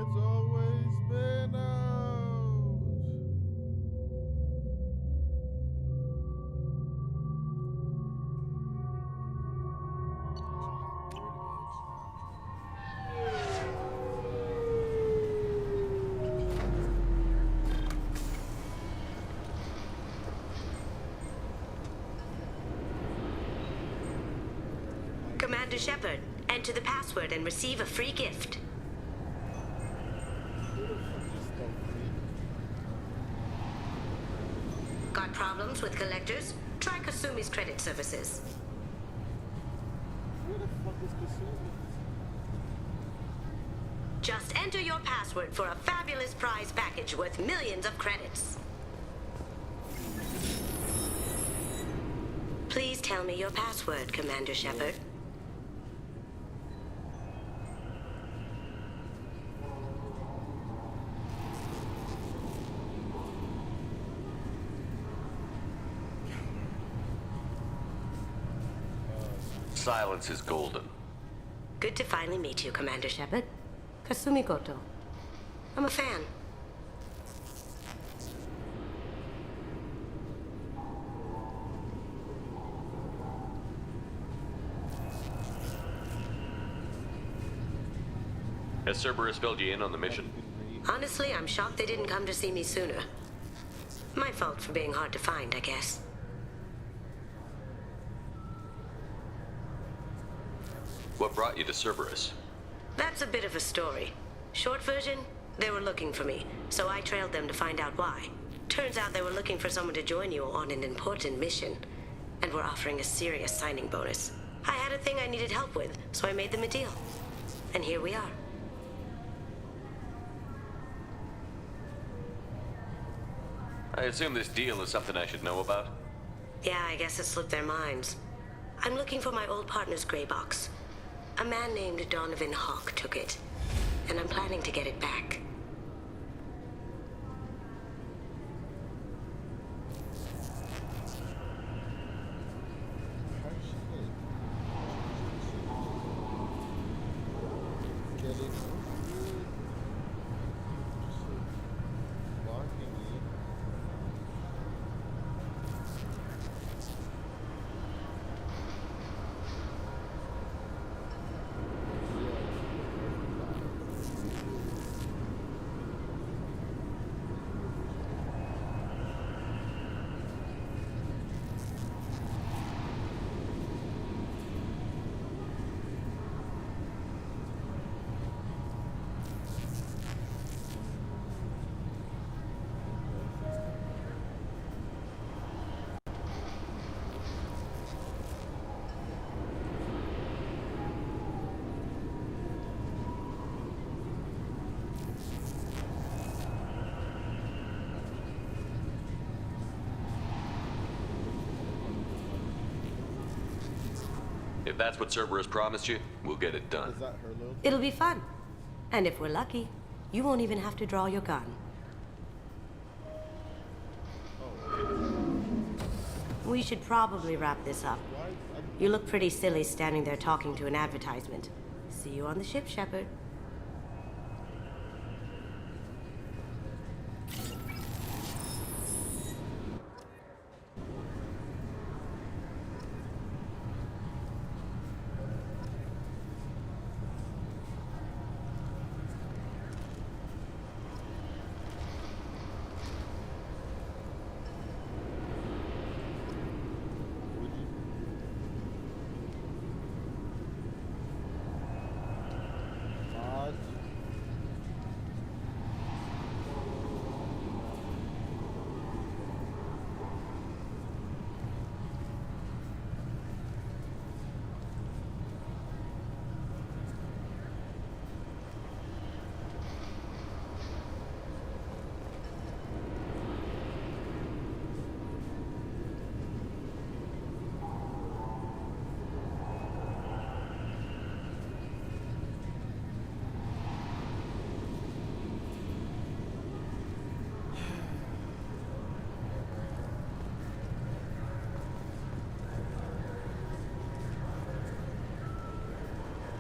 It's always been out. Commander Shepard, enter the password and receive a free gift. Got problems with collectors? Try Kasumi's credit services. Where the fuck is Kasumi? Just enter your password for a fabulous prize package worth millions of credits. Please tell me your password, Commander Shepard. Silence is golden. Good to finally meet you, Commander Shepard. Kasumi Goto. I'm a fan. Has Cerberus filled you in on the mission? Honestly, I'm shocked they didn't come to see me sooner. My fault for being hard to find, I guess. What brought you to Cerberus? That's a bit of a story. Short version, they were looking for me, so I trailed them to find out why. Turns out they were looking for someone to join you on an important mission, and were offering a serious signing bonus. I had a thing I needed help with, so I made them a deal. And here we are. I assume this deal is something I should know about? Yeah, I guess it slipped their minds. I'm looking for my old partner's gray box. A man named Donovan Hawk took it, and I'm planning to get it back. If that's what Cerberus promised you, we'll get it done. Is that her little? It'll be fun. And if we're lucky, you won't even have to draw your gun. We should probably wrap this up. You look pretty silly standing there talking to an advertisement. See you on the ship, Shepard.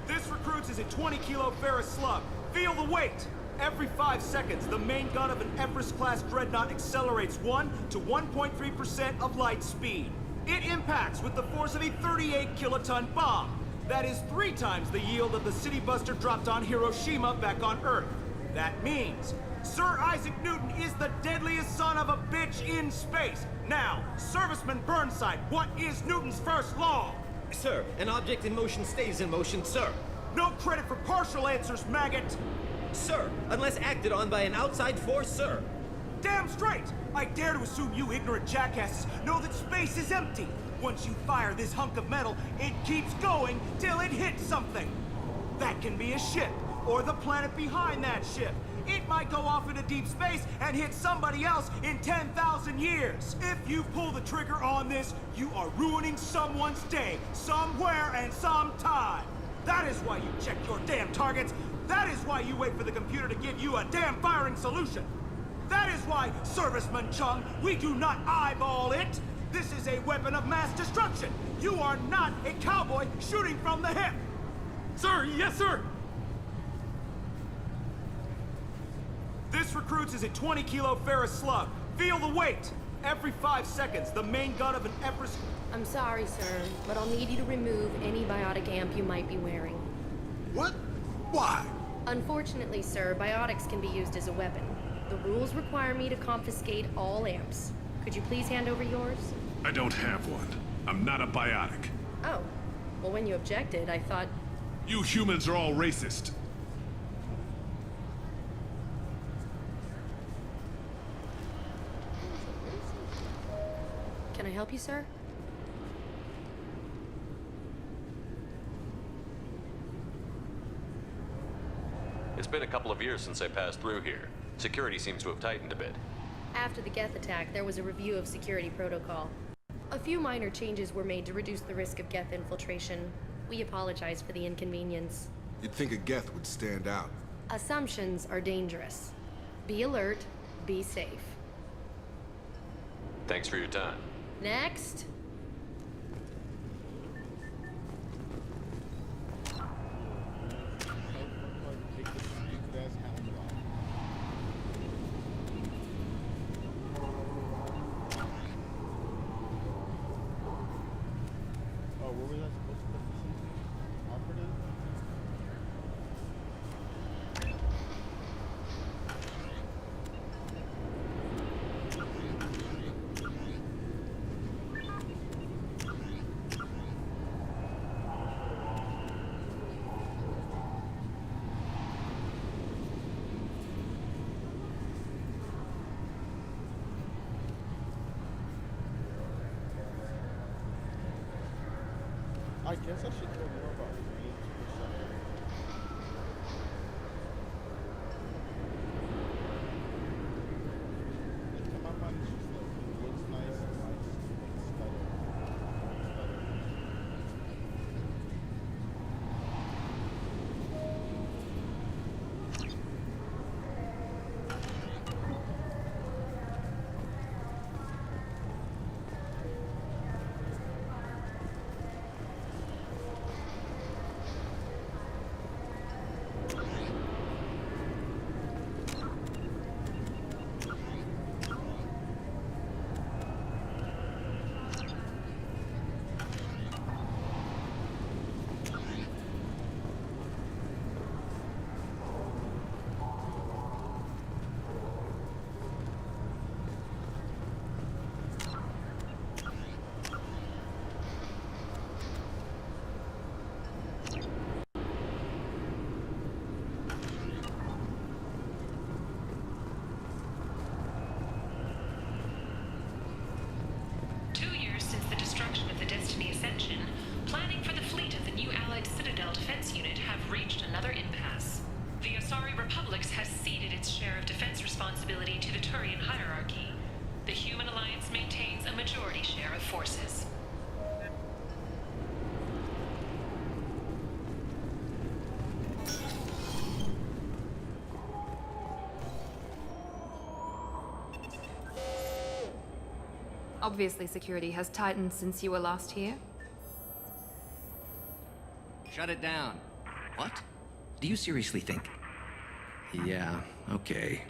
This recruits is a 20-kilo ferrous slug. Feel the weight! Every 5 seconds, the main gun of an Everest-class dreadnought accelerates 1 to 1.3% of light speed. It impacts with the force of a 38-kiloton bomb. That is 3 times the yield of the city buster dropped on Hiroshima back on Earth. That means Sir Isaac Newton is the deadliest son of a bitch in space. Now, Serviceman Burnside, what is Newton's first law? Sir, an object in motion stays in motion, sir. No credit for partial answers, maggot! Sir, unless acted on by an outside force, sir. Damn straight! I dare to assume you ignorant jackasses know that space is empty. Once you fire this hunk of metal, it keeps going till it hits something. That can be a ship, or the planet behind that ship. It might go off into deep space and hit somebody else in 10,000 years. If you pull the trigger on this, you are ruining someone's day, somewhere and sometime. That is why you check your damn targets. That is why you wait for the computer to give you a damn firing solution. That is why, Serviceman Chung, we do not eyeball it. This is a weapon of mass destruction. You are not a cowboy shooting from the hip. Sir, yes, sir! This recruits is a 20-kilo ferrous slug. Feel the weight. Every 5 seconds, the main gun of an Everest... I'm sorry, sir, but I'll need you to remove any biotic amp you might be wearing. What? Why? Unfortunately, sir, biotics can be used as a weapon. The rules require me to confiscate all amps. Could you please hand over yours? I don't have one. I'm not a biotic. Oh. Well, when you objected, I thought... You humans are all racist. Can I help you, sir? It's been a couple of years since I passed through here. Security seems to have tightened a bit. After the Geth attack, there was a review of security protocol. A few minor changes were made to reduce the risk of Geth infiltration. We apologize for the inconvenience. You'd think a Geth would stand out. Assumptions are dangerous. Be alert, be safe. Thanks for your time. Next. Oh, where was I supposed to put this into? Operative? I guess I should know more about range or something. Like, to my mind, it's just like, it looks nice and nice. It's better. Planning for the fleet of the new Allied Citadel Defense Unit have reached another impasse. The Asari Republics has ceded its share of defense responsibility to the Turian hierarchy. The Human Alliance maintains a majority share of forces. Obviously, security has tightened since you were last here. Shut it down. What? Do you seriously think? Yeah, okay.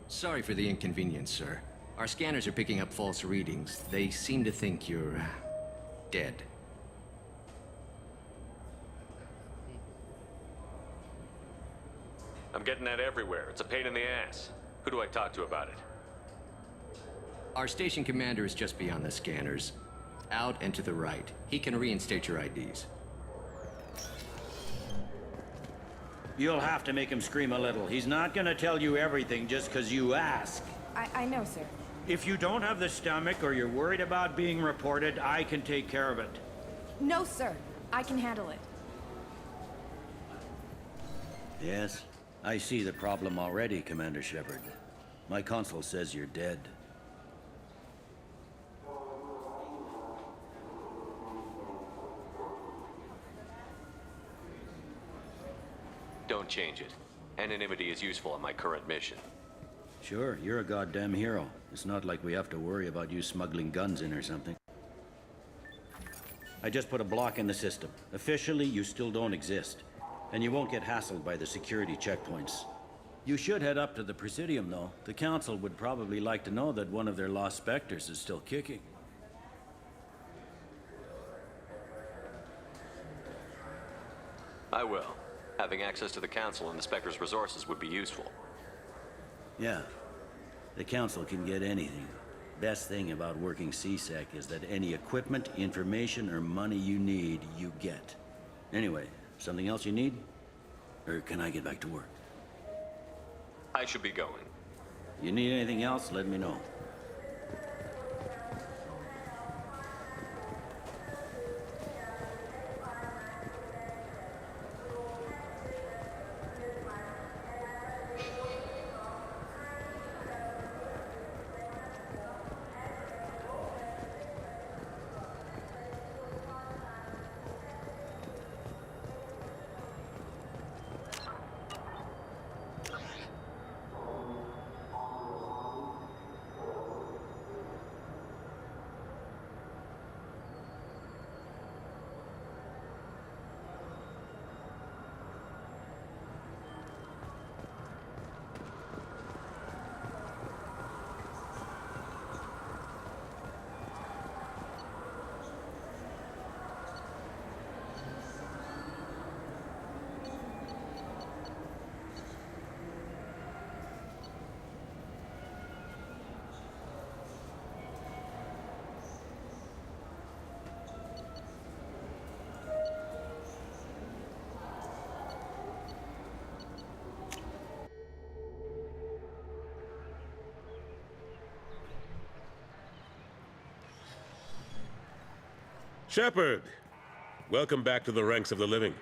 Sorry for the inconvenience, sir. Our scanners are picking up false readings. They seem to think you're dead. I'm getting that everywhere. It's a pain in the ass. Who do I talk to about it? Our station commander is just beyond the scanners. Out and to the right. He can reinstate your IDs. You'll have to make him scream a little. He's not gonna tell you everything just because you ask. I know, sir. If you don't have the stomach or you're worried about being reported, I can take care of it. No, sir. I can handle it. Yes, I see the problem already, Commander Shepard. My console says you're dead. Don't change it. Anonymity is useful on my current mission. Sure, you're a goddamn hero. It's not like we have to worry about you smuggling guns in or something. I just put a block in the system. Officially, you still don't exist. And you won't get hassled by the security checkpoints. You should head up to the Presidium, though. The Council would probably like to know that one of their lost specters is still kicking. I will. Having access to the Council and the Spectre's resources would be useful. Yeah. The Council can get anything. Best thing about working CSEC is that any equipment, information, or money you need, you get. Anyway, something else you need? Or can I get back to work? I should be going. You need anything else, let me know. Shepard! Welcome back to the ranks of the living.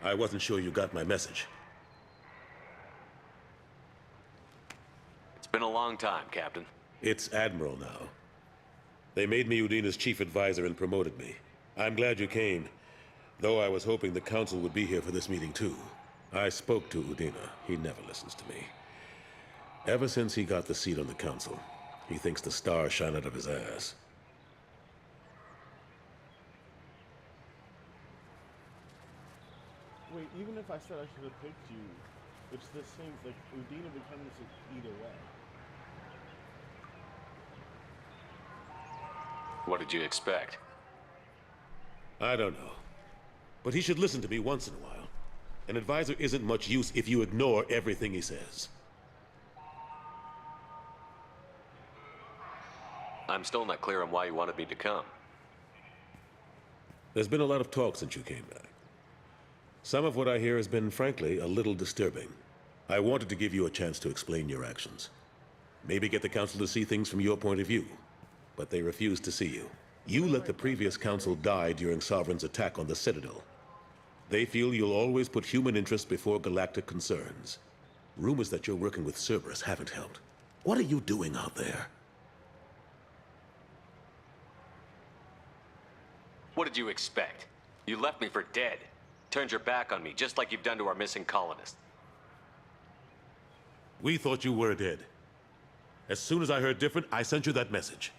I wasn't sure you got my message. It's been a long time, Captain. It's Admiral now. They made me Udina's chief advisor and promoted me. I'm glad you came, though I was hoping the Council would be here for this meeting too. I spoke to Udina. He never listens to me. Ever since he got the seat on the Council, he thinks the stars shine out of his ass. Wait, even if I said I should have picked you, it's the same, like, Udina becomes it either way. What did you expect? I don't know. But he should listen to me once in a while. An advisor isn't much use if you ignore everything he says. I'm still not clear on why you wanted me to come. There's been a lot of talk since you came back. Some of what I hear has been, frankly, a little disturbing. I wanted to give you a chance to explain your actions. Maybe get the Council to see things from your point of view. But they refused to see you. You let the previous Council die during Sovereign's attack on the Citadel. They feel you'll always put human interests before galactic concerns. Rumors that you're working with Cerberus haven't helped. What are you doing out there? What did you expect? You left me for dead. Turned your back on me, just like you've done to our missing colonists. We thought you were dead. As soon as I heard different, I sent you that message.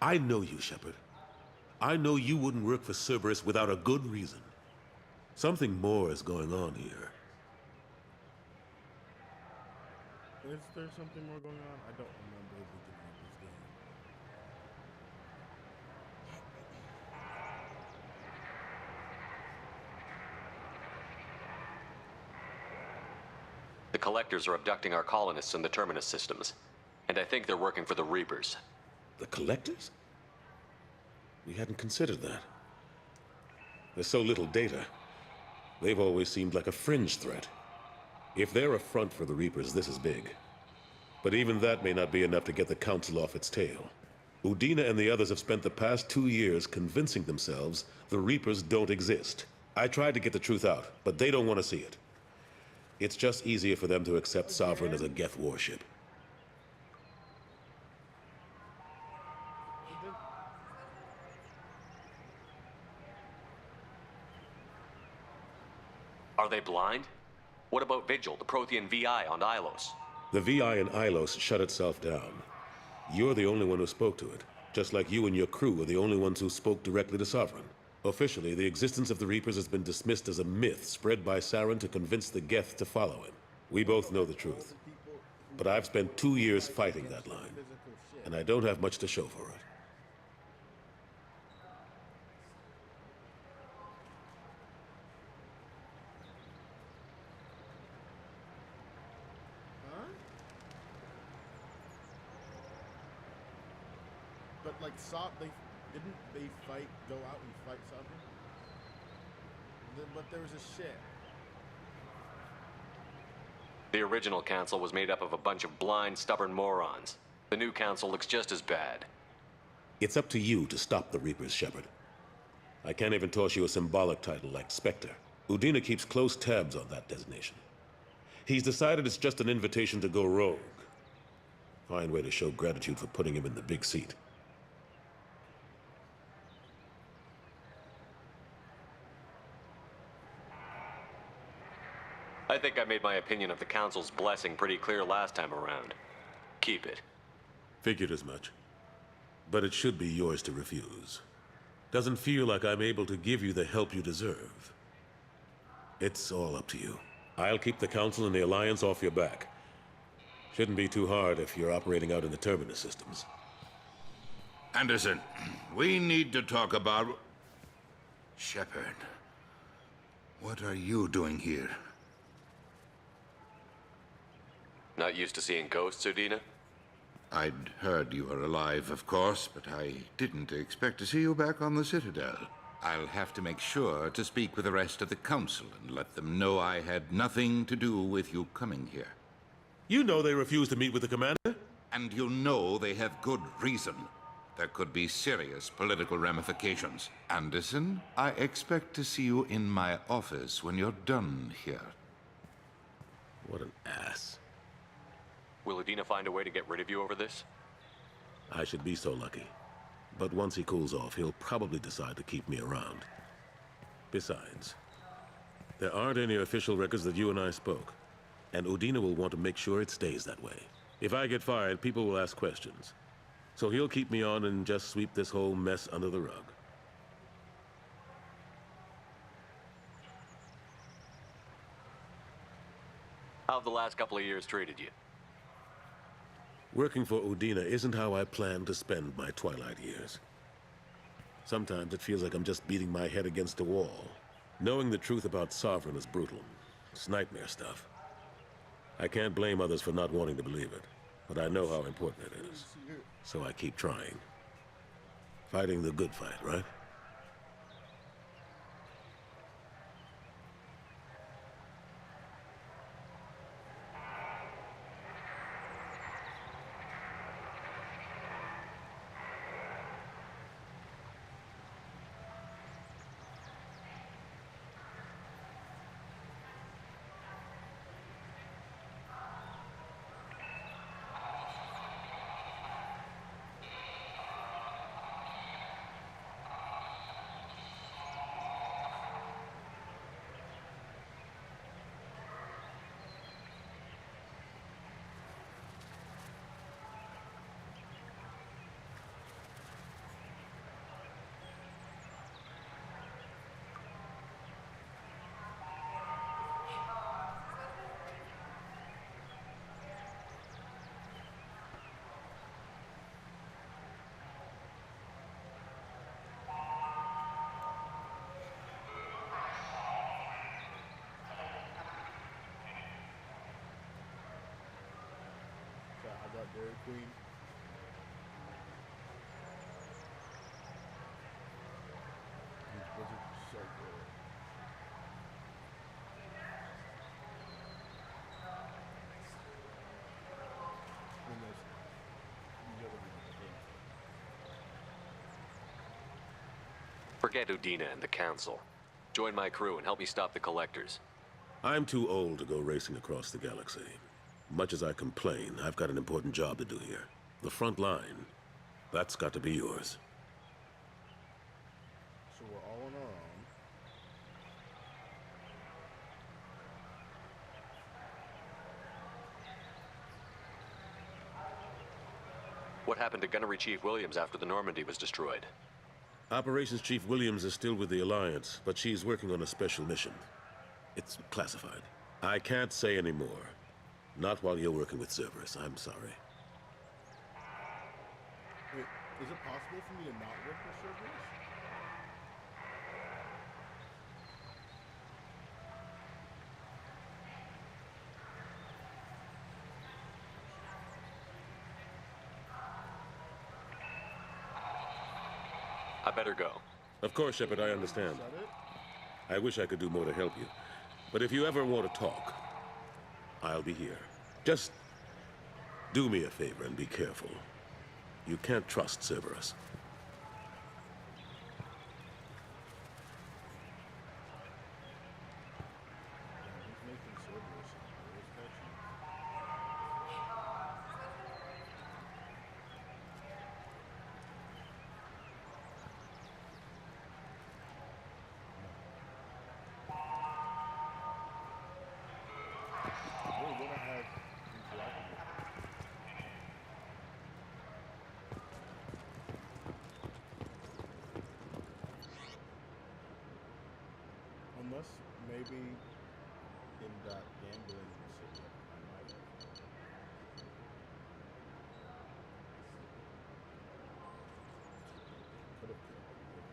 I know you, Shepard. I know you wouldn't work for Cerberus without a good reason. Something more is going on here. Is there something more going on? I don't remember the beginning of this game. The Collectors are abducting our colonists in the Terminus systems. And I think they're working for the Reapers. The Collectors? We hadn't considered that. There's so little data. They've always seemed like a fringe threat. If they're a front for the Reapers, this is big. But even that may not be enough to get the Council off its tail. Udina and the others have spent the past 2 years convincing themselves the Reapers don't exist. I tried to get the truth out, but they don't want to see it. It's just easier for them to accept Sovereign as a Geth warship. Are they blind? What about Vigil, the Prothean VI on Ilos? The VI in Ilos shut itself down. You're the only one who spoke to it, just like you and your crew are the only ones who spoke directly to Sovereign. Officially, the existence of the Reapers has been dismissed as a myth spread by Saren to convince the Geth to follow him. We both know the truth. But I've spent 2 years fighting that line, and I don't have much to show for it. But like, didn't they go out and fight Sovereign? But there was a ship. The original council was made up of a bunch of blind, stubborn morons. The new council looks just as bad. It's up to you to stop the Reapers, Shepard. I can't even toss you a symbolic title like Spectre. Udina keeps close tabs on that designation. He's decided it's just an invitation to go rogue. Fine way to show gratitude for putting him in the big seat. I think I made my opinion of the Council's blessing pretty clear last time around. Keep it. Figured as much. But it should be yours to refuse. Doesn't feel like I'm able to give you the help you deserve. It's all up to you. I'll keep the Council and the Alliance off your back. Shouldn't be too hard if you're operating out in the Terminus systems. Anderson, we need to talk about... Shepard, what are you doing here? Not used to seeing ghosts, Udina? I'd heard you were alive, of course, but I didn't expect to see you back on the Citadel. I'll have to make sure to speak with the rest of the Council and let them know I had nothing to do with you coming here. You know they refused to meet with the Commander? And you know they have good reason. There could be serious political ramifications. Anderson, I expect to see you in my office when you're done here. What an ass. Will Udina find a way to get rid of you over this? I should be so lucky. But once he cools off, he'll probably decide to keep me around. Besides, there aren't any official records that you and I spoke. And Udina will want to make sure it stays that way. If I get fired, people will ask questions. So he'll keep me on and just sweep this whole mess under the rug. How have the last couple of years treated you? Working for Udina isn't how I planned to spend my twilight years. Sometimes it feels like I'm just beating my head against a wall. Knowing the truth about Sovereign is brutal. It's nightmare stuff. I can't blame others for not wanting to believe it, but I know how important it is. So I keep trying. Fighting the good fight, right? Dairy Queen. These blizzards are so good. And there's the other one, I think. Forget Udina and the Council. Join my crew and help me stop the Collectors. I'm too old to go racing across the galaxy. Much as I complain, I've got an important job to do here. The front line. That's got to be yours. So we're all on our own. What happened to Gunnery Chief Williams after the Normandy was destroyed? Operations Chief Williams is still with the Alliance, but she's working on a special mission. It's classified. I can't say any more. Not while you're working with Cerberus. I'm sorry. Wait, is it possible for me to not work with Cerberus? I better go. Of course, Shepard, I understand. Is that it? I wish I could do more to help you. But if you ever want to talk, I'll be here. Just do me a favor and be careful. You can't trust Cerberus. He's making Cerberus very sketchy. Where would I have interacted with him? Unless maybe in that gambling city, I might have. Could have killed him.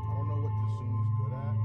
I don't know what Kasumi's good at.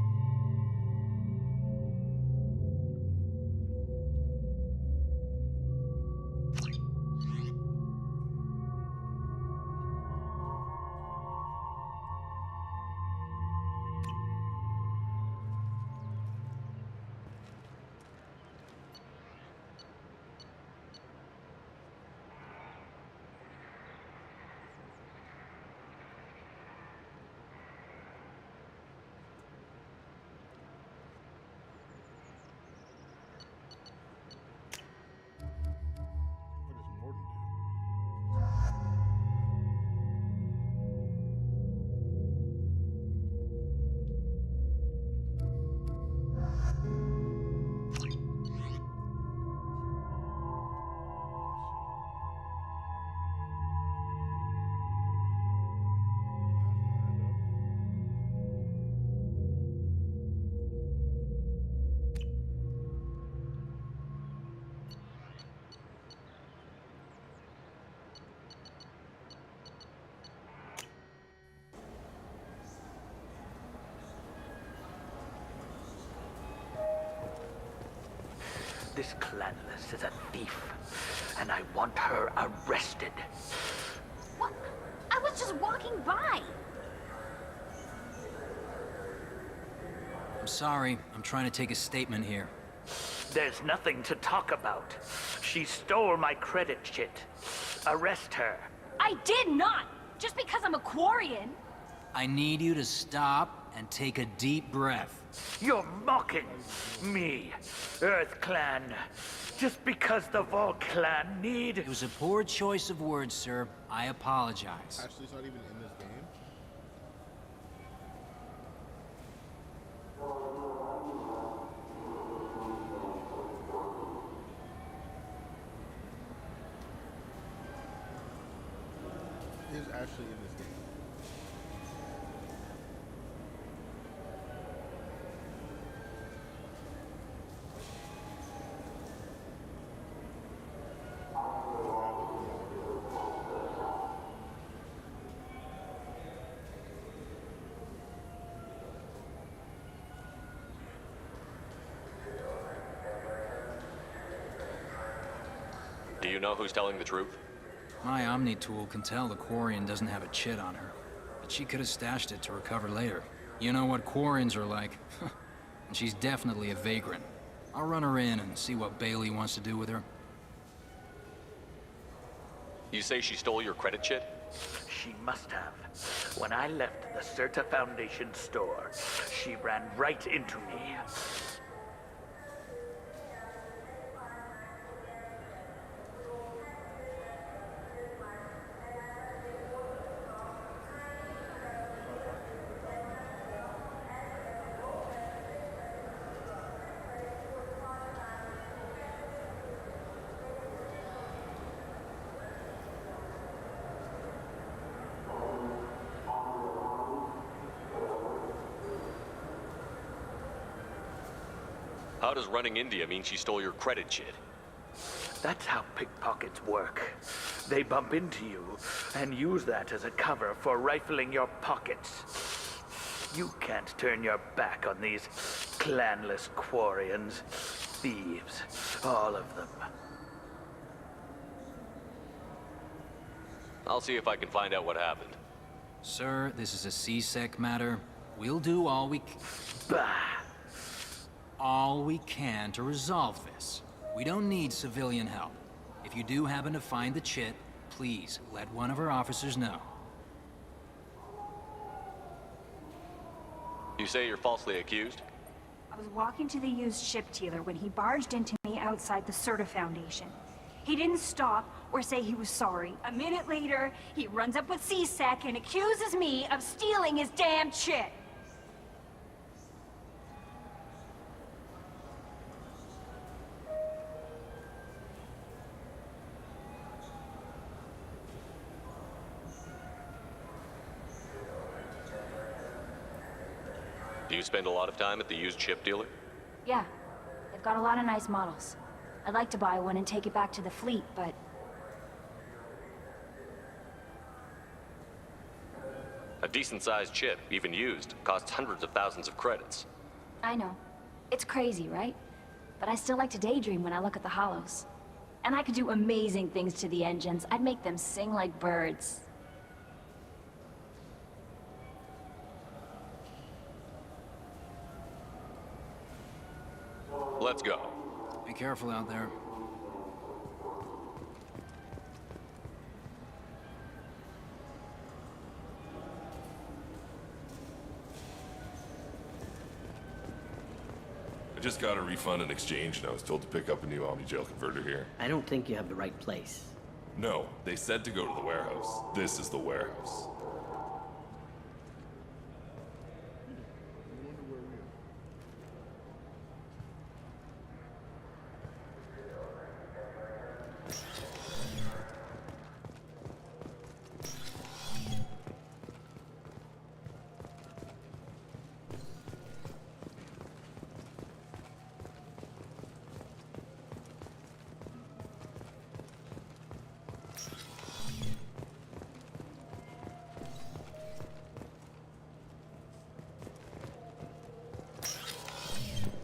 What does Morden do? This Clanless is a thief, and I want her arrested. What? I was just walking by. I'm sorry. I'm trying to take a statement here. There's nothing to talk about. She stole my credit chit. Arrest her. I did not! Just because I'm a Quarian. I need you to stop and take a deep breath. You're mocking me, Earth Clan. Just because the Vol Clan need... It was a poor choice of words, sir. I apologize. Ashley's not even in this game. Is Ashley in this game? Do you know who's telling the truth? My Omni tool can tell the Quarian doesn't have a chit on her, but she could have stashed it to recover later. You know what Quarians are like. And she's definitely a vagrant. I'll run her in and see what Bailey wants to do with her. You say she stole your credit chit? She must have. When I left the Certa Foundation store, she ran right into me. How does running India mean she stole your credit chit? That's how pickpockets work. They bump into you and use that as a cover for rifling your pockets. You can't turn your back on these clanless Quarians. Thieves, all of them. I'll see if I can find out what happened. Sir, this is a C-Sec matter. We'll do all we can to resolve this. We don't need civilian help. If you do happen to find the chit, please let one of our officers know. You say you're falsely accused? I was walking to the used ship dealer when he barged into me outside the Certa Foundation. He didn't stop or say he was sorry. A minute later, he runs up with C-Sec and accuses me of stealing his damn chit. Do you spend a lot of time at the used ship dealer? Yeah, they've got a lot of nice models. I'd like to buy one and take it back to the fleet, but... A decent-sized ship, even used, costs hundreds of thousands of credits. I know. It's crazy, right? But I still like to daydream when I look at the hollows. And I could do amazing things to the engines. I'd make them sing like birds. Let's go. Be careful out there. I just got a refund and exchange, and I was told to pick up a new Omni Jail converter here. I don't think you have the right place. No, they said to go to the warehouse. This is the warehouse.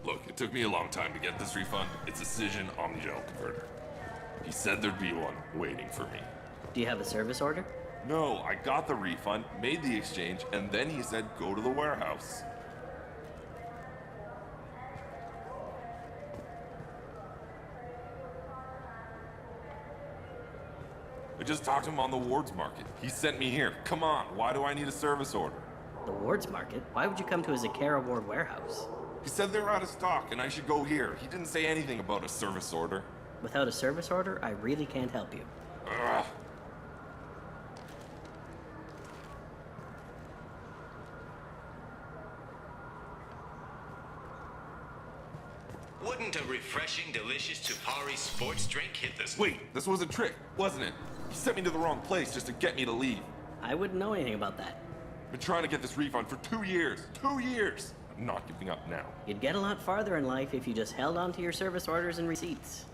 Look, it took me a long time to get this refund. It's a Cision Omnigel converter. He said there'd be one waiting for me. Do you have a service order? No, I got the refund, made the exchange, and then he said go to the warehouse. just talked to him on the Wards Market. He sent me here. Come on, why do I need a service order? The Wards Market? Why would you come to a Zakara Ward warehouse? He said they're out of stock and I should go here. He didn't say anything about a service order. Without a service order, I really can't help you. Ugh. Wouldn't a refreshing, delicious Tupari sports drink hit this? Wait, this was a trick, wasn't it? He sent me to the wrong place just to get me to leave. I wouldn't know anything about that. Been trying to get this refund for 2 years. 2 years! I'm not giving up now. You'd get a lot farther in life if you just held on to your service orders and receipts.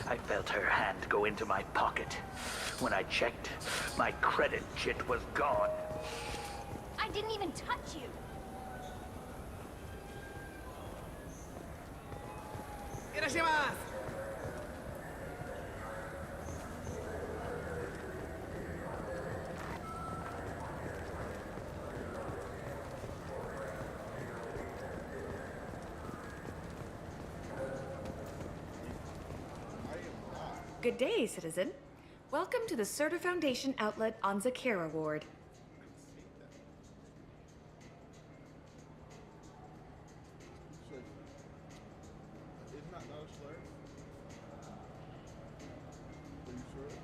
I felt her hand go into my pocket. When I checked, my credit chit was gone. I didn't even touch you. Good day, citizen. Welcome to the Serta Foundation outlet on Zakara Ward. Isn't that not a slur? Are you sure?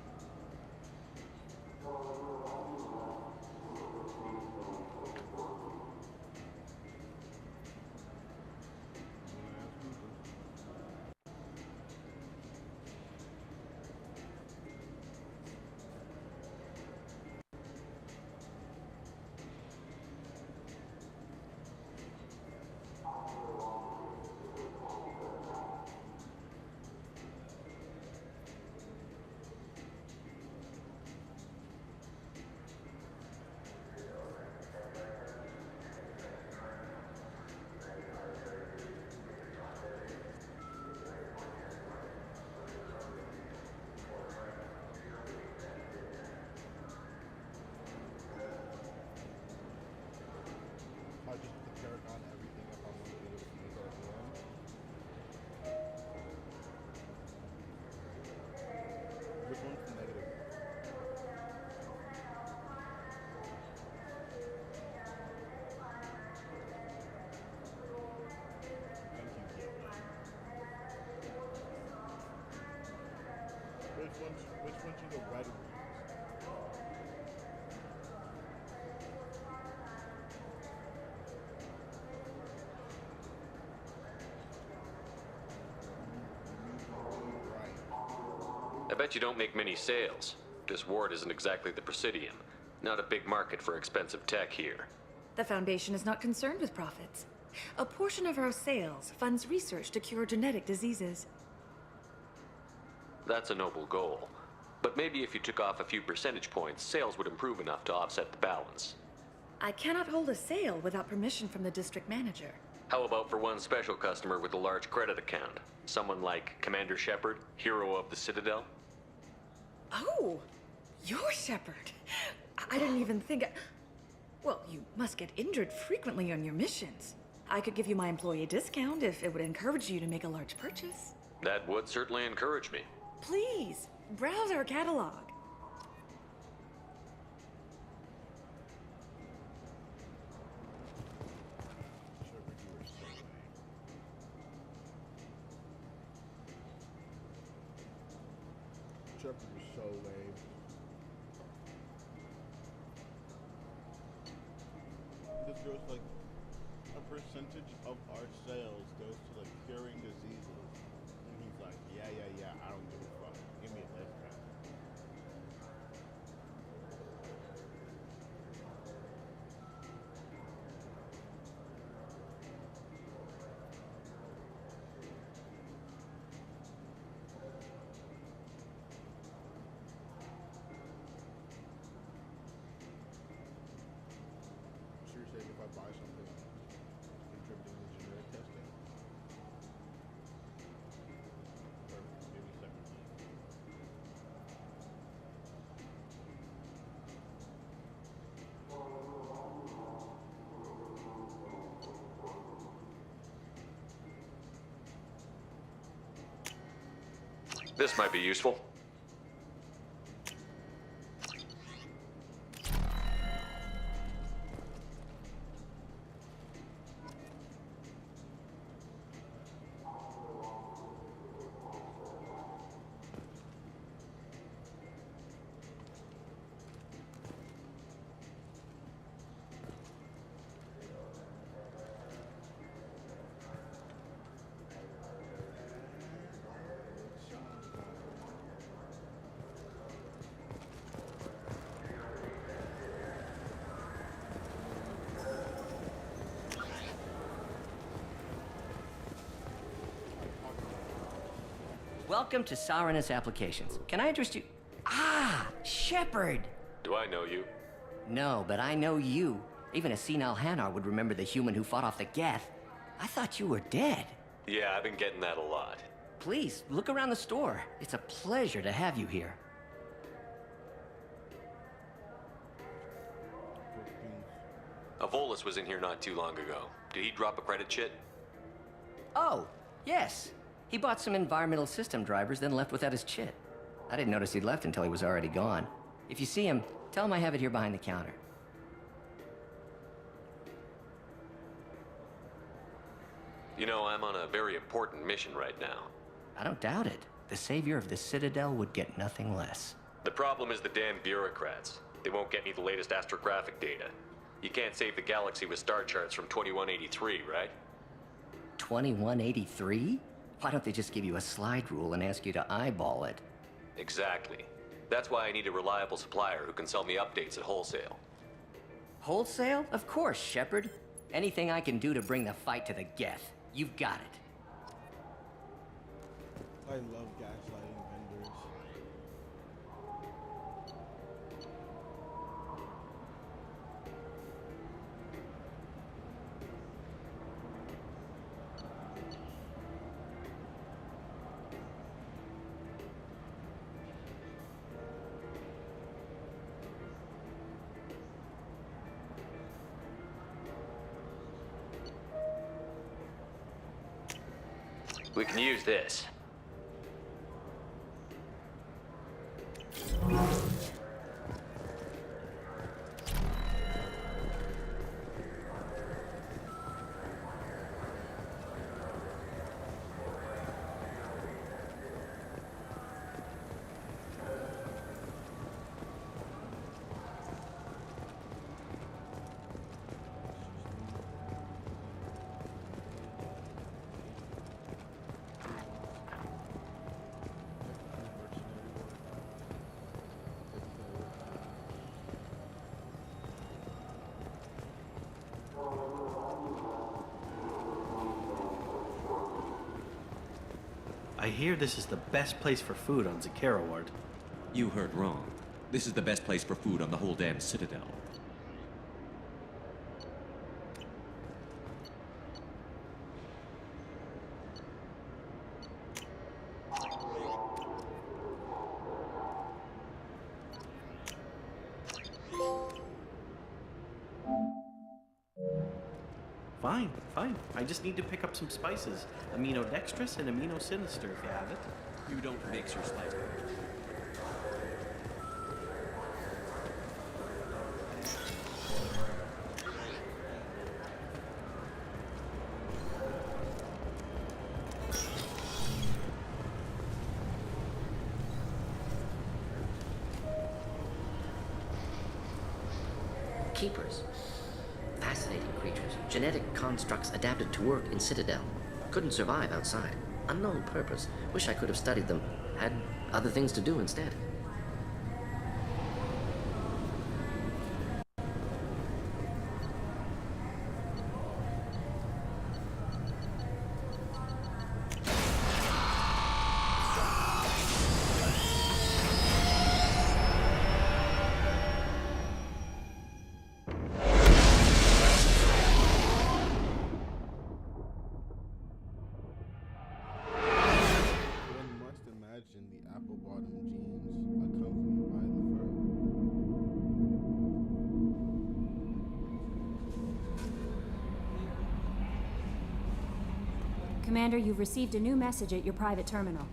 I just put the Paragon everything up on one of the things at the end. Which one's the negative? Thank you, Gateway. Which one should the red one use? I bet you don't make many sales. This ward isn't exactly the Presidium. Not a big market for expensive tech here. The Foundation is not concerned with profits. A portion of our sales funds research to cure genetic diseases. That's a noble goal. But maybe if you took off a few percentage points, sales would improve enough to offset the balance. I cannot hold a sale without permission from the district manager. How about for one special customer with a large credit account? Someone like Commander Shepard, hero of the Citadel? Oh, you're Shepard. I didn't even think. Well, you must get injured frequently on your missions. I could give you my employee discount if it would encourage you to make a large purchase. That would certainly encourage me. Please, browse our catalog. Shepard was so lame. This goes like a percentage of our sales goes to like curing diseases. And he's like, yeah, I don't give a fuck. Give me a discount. Sure, say if I This might be useful. Welcome to Sourness Applications. Can I interest you? Ah, Shepard! Do I know you? No, but I know you. Even a senile Hanar would remember the human who fought off the Geth. I thought you were dead. Yeah, I've been getting that a lot. Please, look around the store. It's a pleasure to have you here. Avolis was in here not too long ago. Did he drop a credit chit? Oh, yes. He bought some environmental system drivers, then left without his chit. I didn't notice he'd left until he was already gone. If you see him, tell him I have it here behind the counter. You know, I'm on a very important mission right now. I don't doubt it. The savior of the Citadel would get nothing less. The problem is the damn bureaucrats. They won't get me the latest astrographic data. You can't save the galaxy with star charts from 2183, right? 2183? Why don't they just give you a slide rule and ask you to eyeball it? Exactly. That's why I need a reliable supplier who can sell me updates at wholesale. Wholesale? Of course, Shepard. Anything I can do to bring the fight to the Geth. You've got it. I love gaslighting vendors. We can use this. I hear this is the best place for food on Zakara Ward. You heard wrong. This is the best place for food on the whole damn Citadel. Fine, fine. I just need to pick up some spices. Amino dextrous and amino sinister, if you have it. You don't mix your spice. Keepers. Fascinating creatures. Genetic constructs adapted to work in Citadel. Couldn't survive outside. Unknown purpose. Wish I could have studied them. Had other things to do instead. Commander, you've received a new message at your private terminal.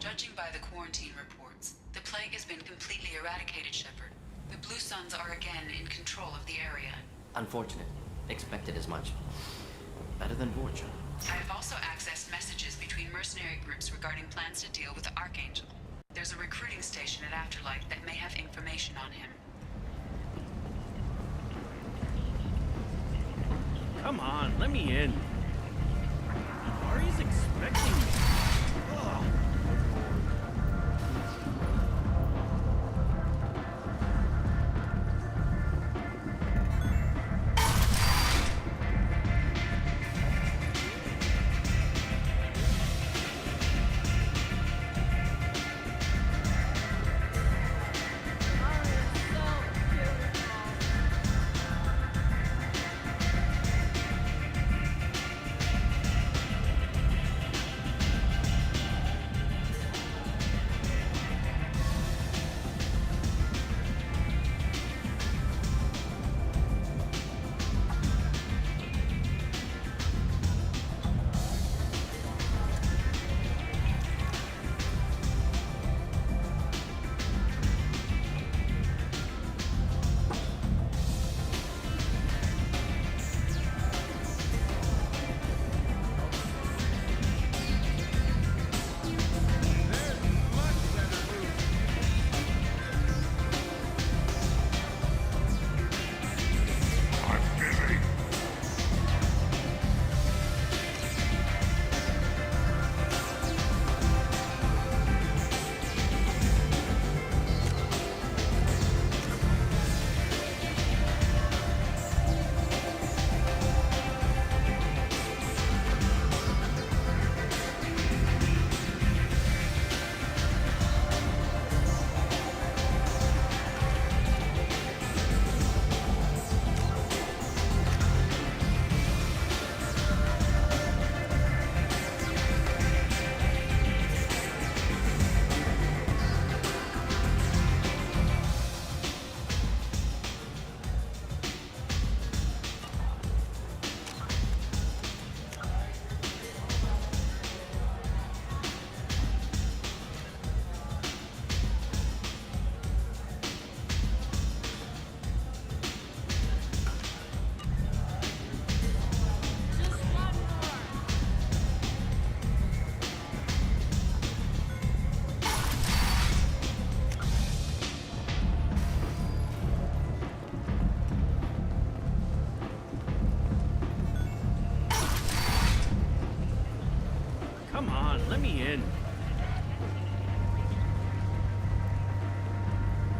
Judging by the quarantine reports, the plague has been completely eradicated, Shepard. The Blue Suns are again in control of the area. Unfortunate. Expected as much. Better than Vorcha. I have also accessed messages between mercenary groups regarding plans to deal with the Archangel. There's a recruiting station at Afterlight that may have information on him. Come on, let me in. Ari's expecting me. Ugh. Come on, let me in.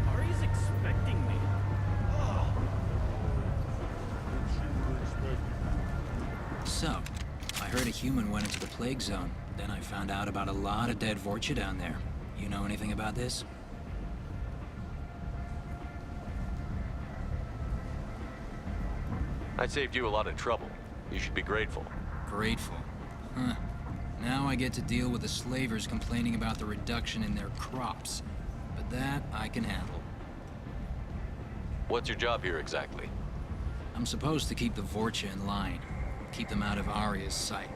Ari's expecting me. Ugh. So, I heard a human went into the plague zone. Then I found out about a lot of dead Vorcha down there. You know anything about this? I saved you a lot of trouble. You should be grateful. Grateful? Huh. Now I get to deal with the slavers complaining about the reduction in their crops. But that I can handle. What's your job here exactly? I'm supposed to keep the Vorcha in line. Keep them out of Arya's sight.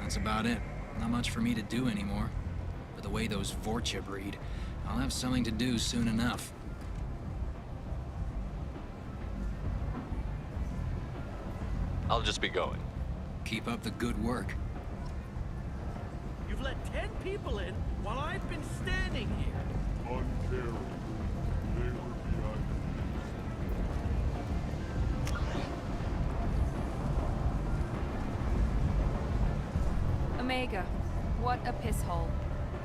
That's about it. Not much for me to do anymore. But the way those Vorcha breed, I'll have something to do soon enough. I'll just be going. Keep up the good work. You've let 10 people in while I've been standing here. Unfair. They were behind. Omega, what a piss hole.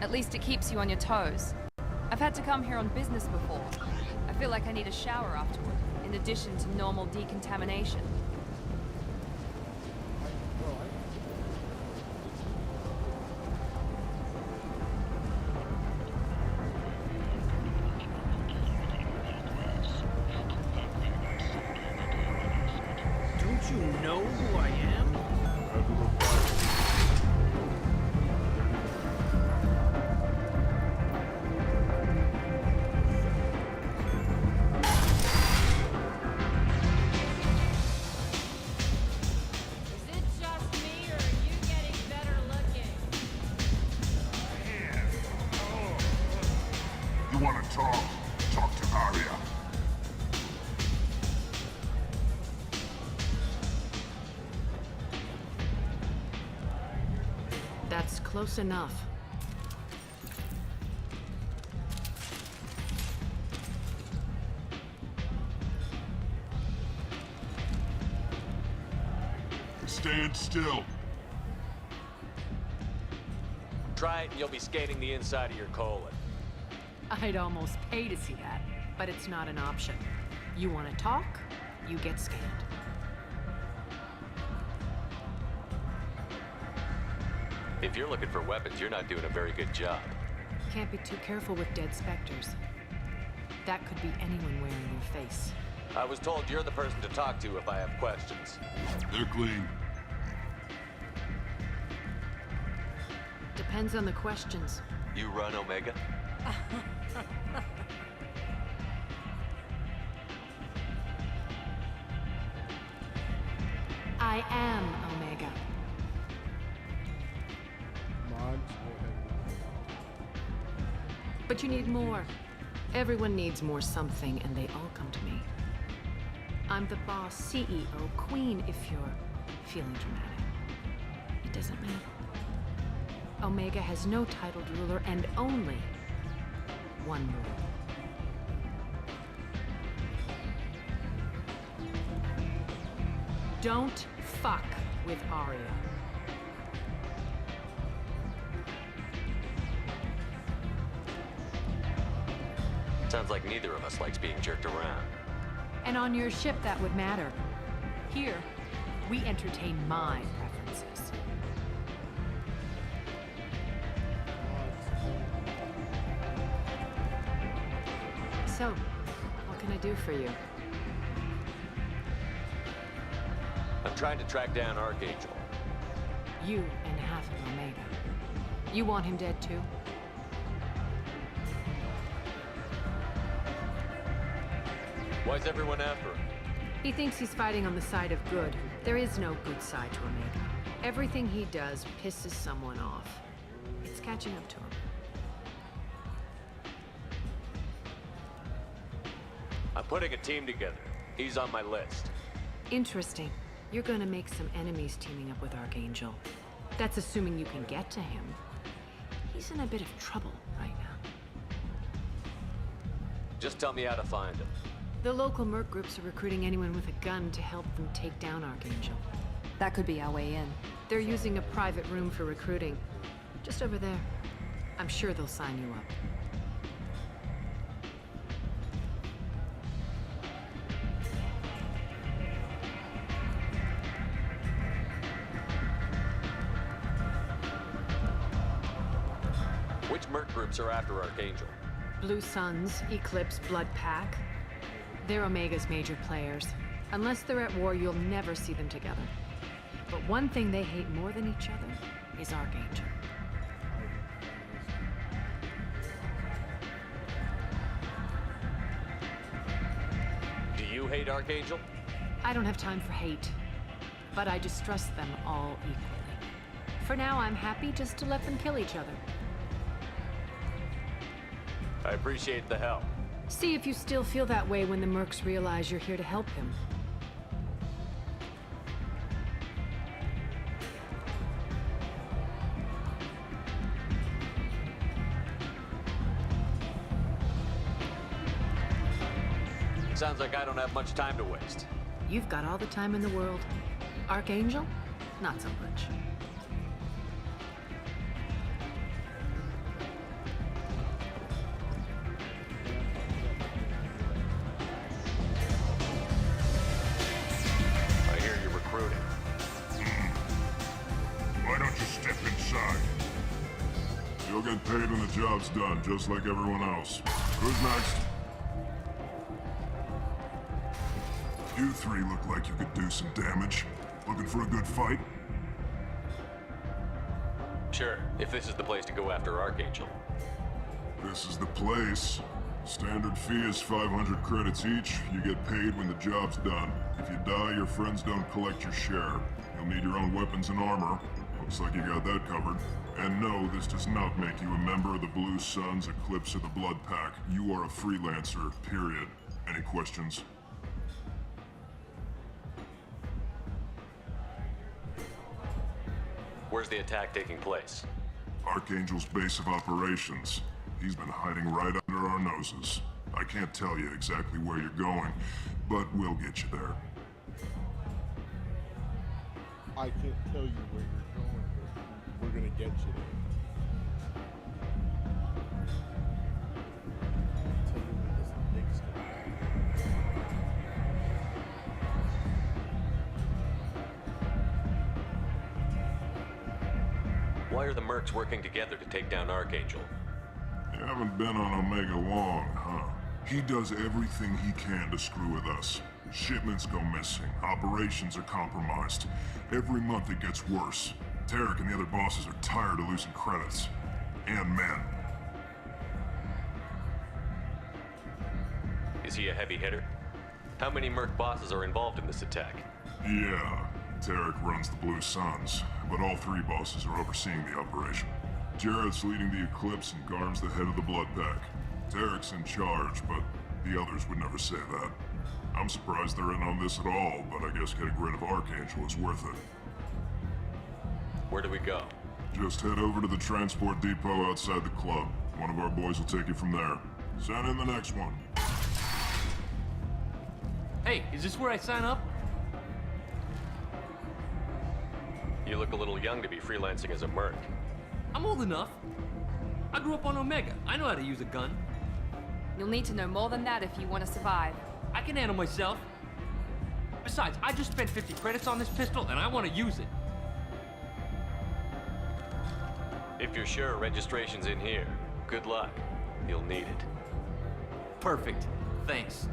At least it keeps you on your toes. I've had to come here on business before. I feel like I need a shower afterward, in addition to normal decontamination. Don't you know who I am? talk. Talk to Arya. That's close enough. Stand still. Try it and you'll be scanning the inside of your colon. I'd almost pay to see that, but it's not an option. You want to talk, you get scanned. If you're looking for weapons, you're not doing a very good job. Can't be too careful with dead specters. That could be anyone wearing your face. I was told you're the person to talk to if I have questions. They're clean. Depends on the questions. You run Omega? I am Omega. But you need more. Everyone needs more something, and they all come to me. I'm the boss, CEO, queen, if you're feeling dramatic. It doesn't matter. Omega has no titled ruler and only one rule. Don't fuck with Arya. Sounds like neither of us likes being jerked around. And on your ship, that would matter. Here, we entertain my preferences. So, what can I do for you? I'm trying to track down Archangel. You and half of Omega. You want him dead too? Why's everyone after him? He thinks he's fighting on the side of good. There is no good side to Omega. Everything he does pisses someone off. It's catching up to him. I'm putting a team together. He's on my list. Interesting. You're gonna make some enemies teaming up with Archangel. That's assuming you can get to him. He's in a bit of trouble right now. Just tell me how to find him. The local merc groups are recruiting anyone with a gun to help them take down Archangel. That could be our way in. They're using a private room for recruiting. Just over there. I'm sure they'll sign you up. Which merc groups are after Archangel? Blue Suns, Eclipse, Blood Pack. They're Omega's major players. Unless they're at war, you'll never see them together. But one thing they hate more than each other is Archangel. Do you hate Archangel? I don't have time for hate, but I distrust them all equally. For now, I'm happy just to let them kill each other. I appreciate the help. See if you still feel that way when the mercs realize you're here to help him. Sounds like I don't have much time to waste. You've got all the time in the world. Archangel? Not so much. I hear you're recruiting. Why don't you step inside? You'll get paid when the job's done, just like everyone else. Who's next? You three look like you could do some damage. Looking for a good fight? Sure, if this is the place to go after Archangel. This is the place. Standard fee is 500 credits each. You get paid when the job's done. If you die, your friends don't collect your share. You'll need your own weapons and armor. Looks like you got that covered. And no, this does not make you a member of the Blue Suns, Eclipse, or the Blood Pack. You are a freelancer, period. Any questions? Where's the attack taking place? Archangel's base of operations. He's been hiding right under our noses. I can't tell you exactly where you're going, but we'll get you there. I can't tell you where you're going, but we're gonna get you there. Tell you where this thing's going. Why are the mercs working together to take down Archangel? You haven't been on Omega long, huh? He does everything he can to screw with us. Shipments go missing, operations are compromised. Every month it gets worse. Tarek and the other bosses are tired of losing credits. And men. Is he a heavy hitter? How many merc bosses are involved in this attack? Yeah, Tarek runs the Blue Suns, but all three bosses are overseeing the operation. Jarrett's leading the Eclipse and Garm's the head of the Blood Pack. Tarek's in charge, but the others would never say that. I'm surprised they're in on this at all, but I guess getting rid of Archangel is worth it. Where do we go? Just head over to the transport depot outside the club. One of our boys will take you from there. Send in the next one. Hey, is this where I sign up? You look a little young to be freelancing as a merc. I'm old enough. I grew up on Omega. I know how to use a gun. You'll need to know more than that if you want to survive. I can handle myself. Besides, I just spent 50 credits on this pistol, and I want to use it. If you're sure registration's in here, good luck. You'll need it. Perfect. Thanks.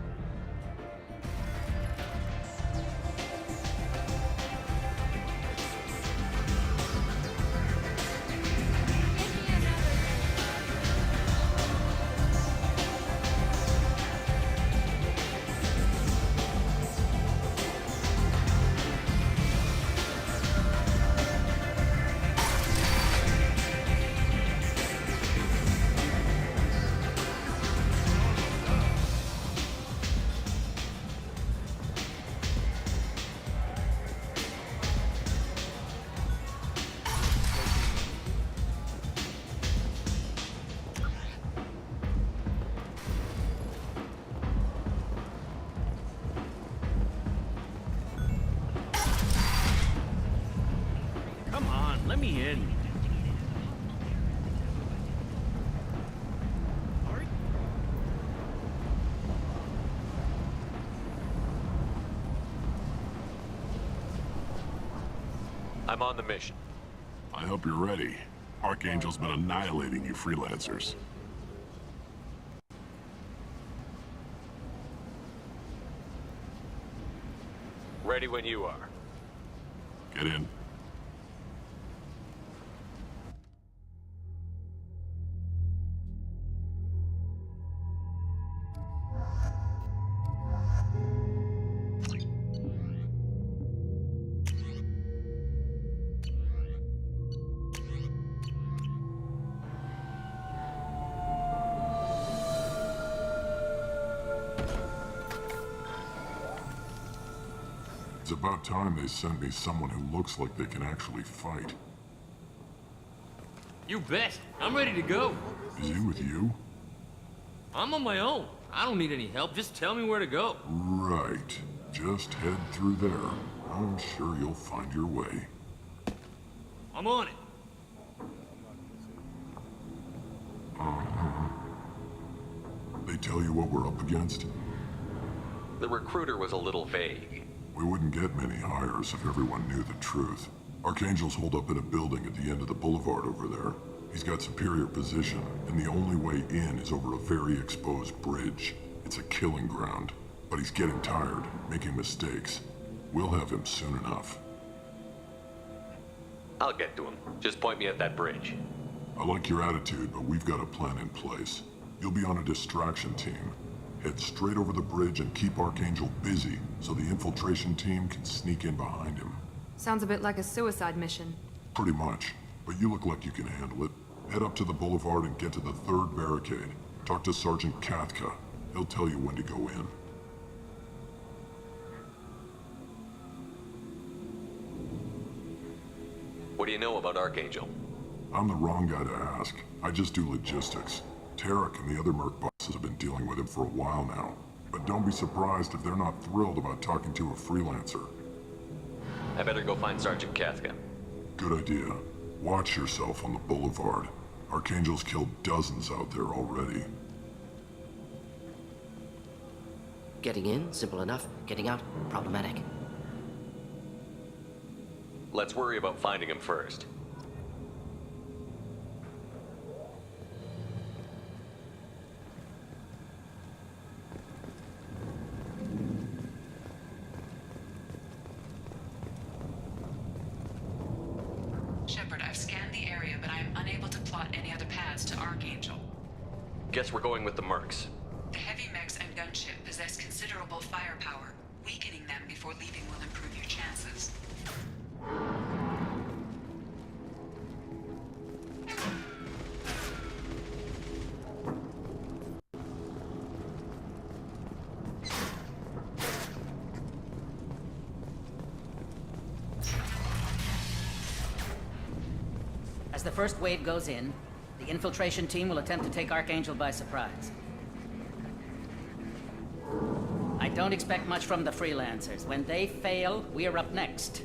Let me in. I'm on the mission. I hope you're ready. Archangel's been annihilating you freelancers. Ready when you are. Get in. It's about time they sent me someone who looks like they can actually fight. You bet. I'm ready to go. Is he with you? I'm on my own. I don't need any help. Just tell me where to go. Right. Just head through there. I'm sure you'll find your way. I'm on it. Uh-huh. They tell you what we're up against? The recruiter was a little vague. We wouldn't get many hires if everyone knew the truth. Archangel's holed up in a building at the end of the boulevard over there. He's got superior position, and the only way in is over a very exposed bridge. It's a killing ground, but he's getting tired, making mistakes. We'll have him soon enough. I'll get to him. Just point me at that bridge. I like your attitude, but we've got a plan in place. You'll be on a distraction team. Head straight over the bridge and keep Archangel busy, so the infiltration team can sneak in behind him. Sounds a bit like a suicide mission. Pretty much. But you look like you can handle it. Head up to the boulevard and get to the 3rd barricade. Talk to Sergeant Kathka. He'll tell you when to go in. What do you know about Archangel? I'm the wrong guy to ask. I just do logistics. Tarek and the other merc bosses have been dealing with him for a while now. But don't be surprised if they're not thrilled about talking to a freelancer. I better go find Sergeant Kathka. Good idea. Watch yourself on the boulevard. Archangel's killed dozens out there already. Getting in, simple enough. Getting out, problematic. Let's worry about finding him first. Shepard, I've scanned the area, but I am unable to plot any other paths to Archangel. Guess we're going with the mercs. The heavy mechs and gunship possess considerable firepower. Weakening them before leaving will improve your chances. As the first wave goes in, the infiltration team will attempt to take Archangel by surprise. I don't expect much from the freelancers. When they fail, we're up next.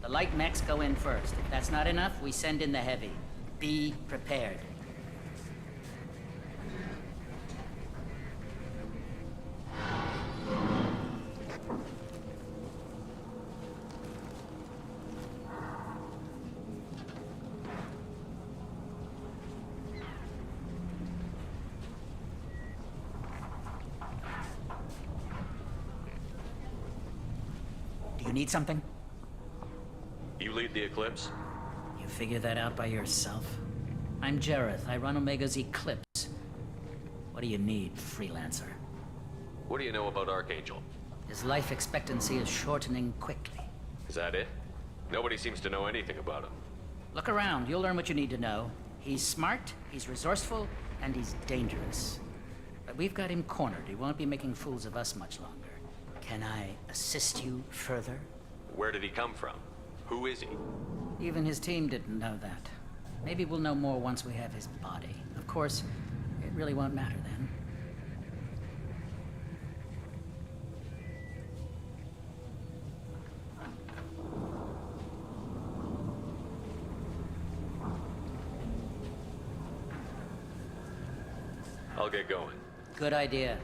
The light mechs go in first. If that's not enough, we send in the heavy. Be prepared. Do you need something? You lead the Eclipse? You figure that out by yourself? I'm Jareth. I run Omega's Eclipse. What do you need, freelancer? What do you know about Archangel? His life expectancy is shortening quickly. Is that it? Nobody seems to know anything about him. Look around. You'll learn what you need to know. He's smart, he's resourceful, and he's dangerous. But we've got him cornered. He won't be making fools of us much longer. Can I assist you further? Where did he come from? Who is he? Even his team didn't know that. Maybe we'll know more once we have his body. Of course, it really won't matter then. I'll get going. Good idea.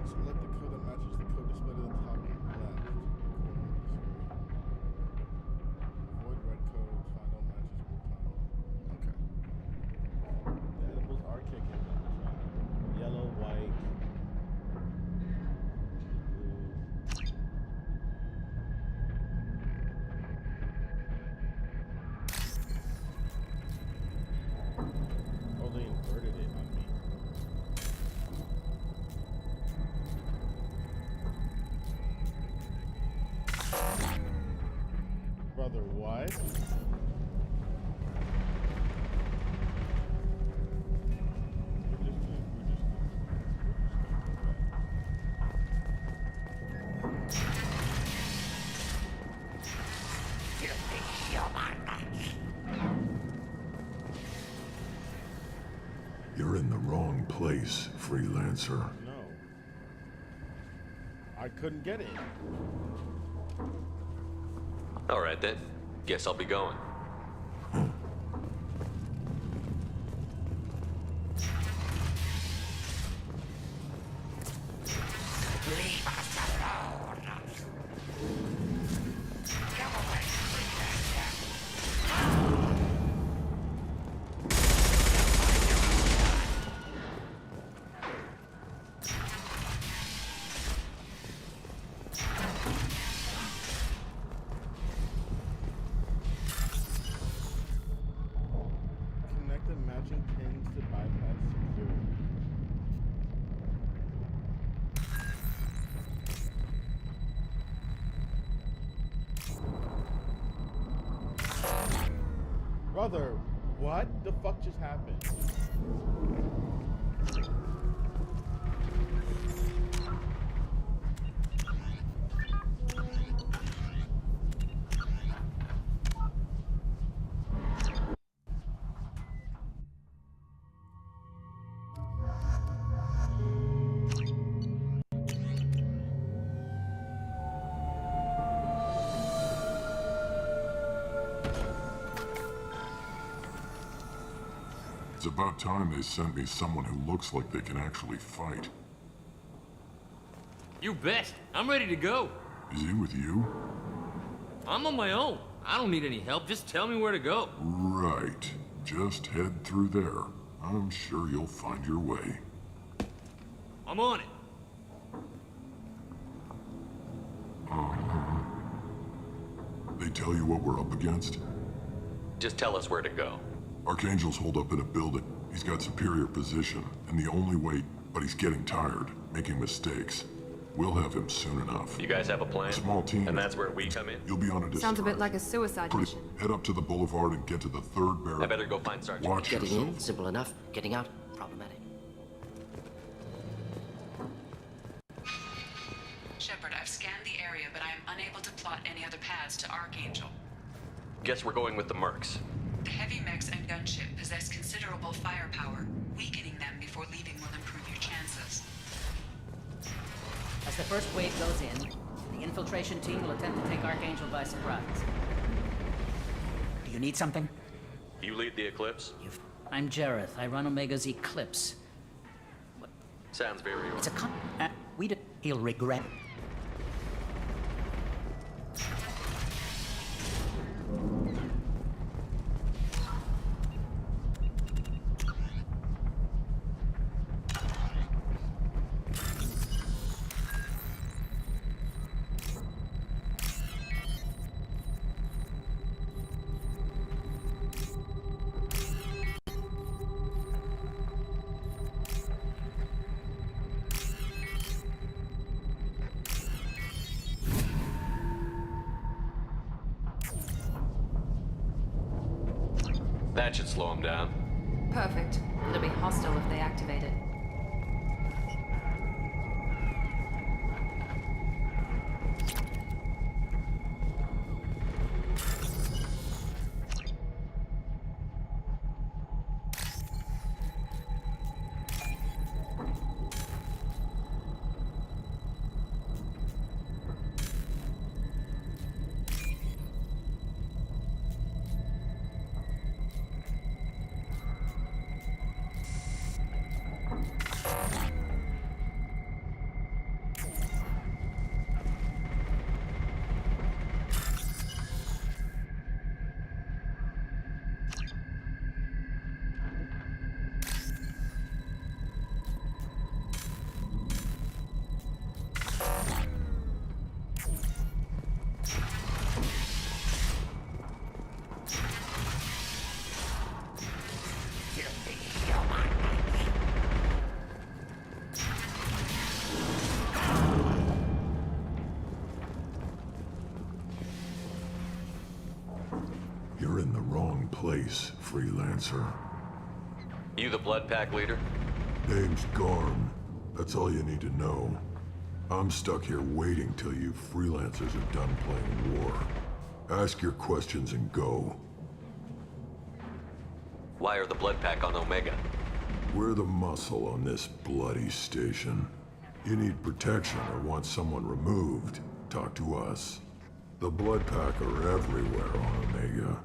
Select the code that matches the code displayed at the top left. Avoid red codes, find all matches will tunnel. Okay. The edibles are kicking. Yellow, white. Blue. Oh, they inverted it on me. Brother, what? You're in the wrong place, freelancer. No. I couldn't get it. All right then. Guess I'll be going. Leave us alone. Go away, Connect the matching pins to bypass security. Brother, what the fuck just happened? It's about time they sent me someone who looks like they can actually fight. You bet. I'm ready to go. Is he with you? I'm on my own. I don't need any help. Just tell me where to go. Right. Just head through there. I'm sure you'll find your way. I'm on it. Uh-huh. They tell you what we're up against? Just tell us where to go. Archangel's holed up in a building. He's got superior position, and the only way... But he's getting tired, making mistakes. We'll have him soon enough. You guys have a plan? A small team. And that's where we come in? You'll be on a discharge. Sounds a bit like a suicide mission. Head up to the boulevard and get to the third barrel. I better go find Sergeant. Watch Getting yourself. in, simple enough. Getting out, problematic. Shepard, I've scanned the area, but I am unable to plot any other paths to Archangel. Guess we're going with the Mercs. The heavy mechs and gunship possess considerable firepower. Weakening them before leaving will improve your chances. As the first wave goes in, the infiltration team will attempt to take Archangel by surprise. Do you need something? You lead the Eclipse? I'm Jareth. I run Omega's Eclipse. Sounds very It's a he'll regret it. That should slow them down. Perfect. It'll be hostile if they activate it. You're in the wrong place, freelancer. You the Blood Pack leader? Name's Garm. That's all you need to know. I'm stuck here waiting till you freelancers are done playing war. Ask your questions and go. Why are the Blood Pack on Omega? We're the muscle on this bloody station. You need protection or want someone removed, talk to us. The Blood Pack are everywhere on Omega.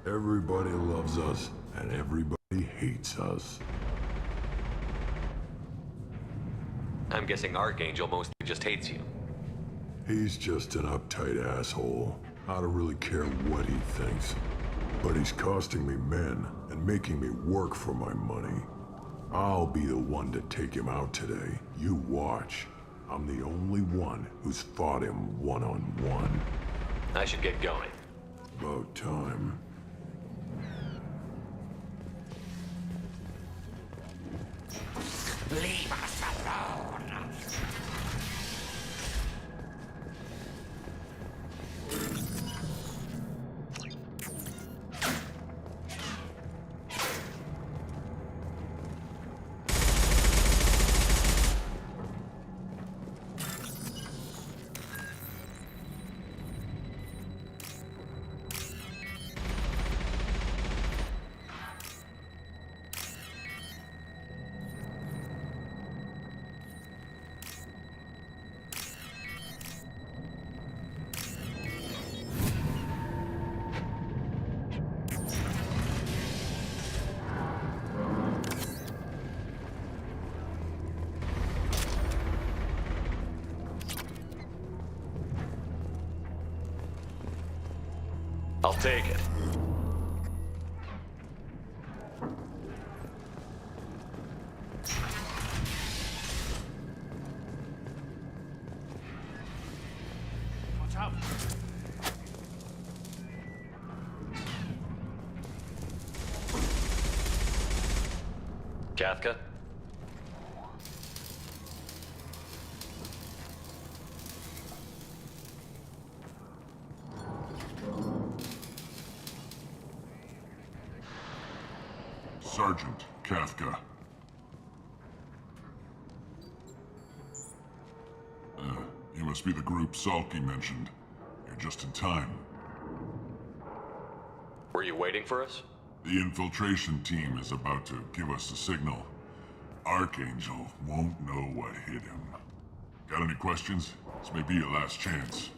Everybody loves us, and everybody hates us. I'm guessing Archangel mostly just hates you. He's just an uptight asshole. I don't really care what he thinks. But he's costing me men and making me work for my money. I'll be the one to take him out today. You watch. I'm the only one who's fought him one-on-one. I should get going. About time. Leave us alone. I'll take it. Watch out. Kafka? Sergeant Kafka. You must be the group Salky mentioned. You're just in time. Were you waiting for us? The infiltration team is about to give us the signal. Archangel won't know what hit him. Got any questions? This may be your last chance.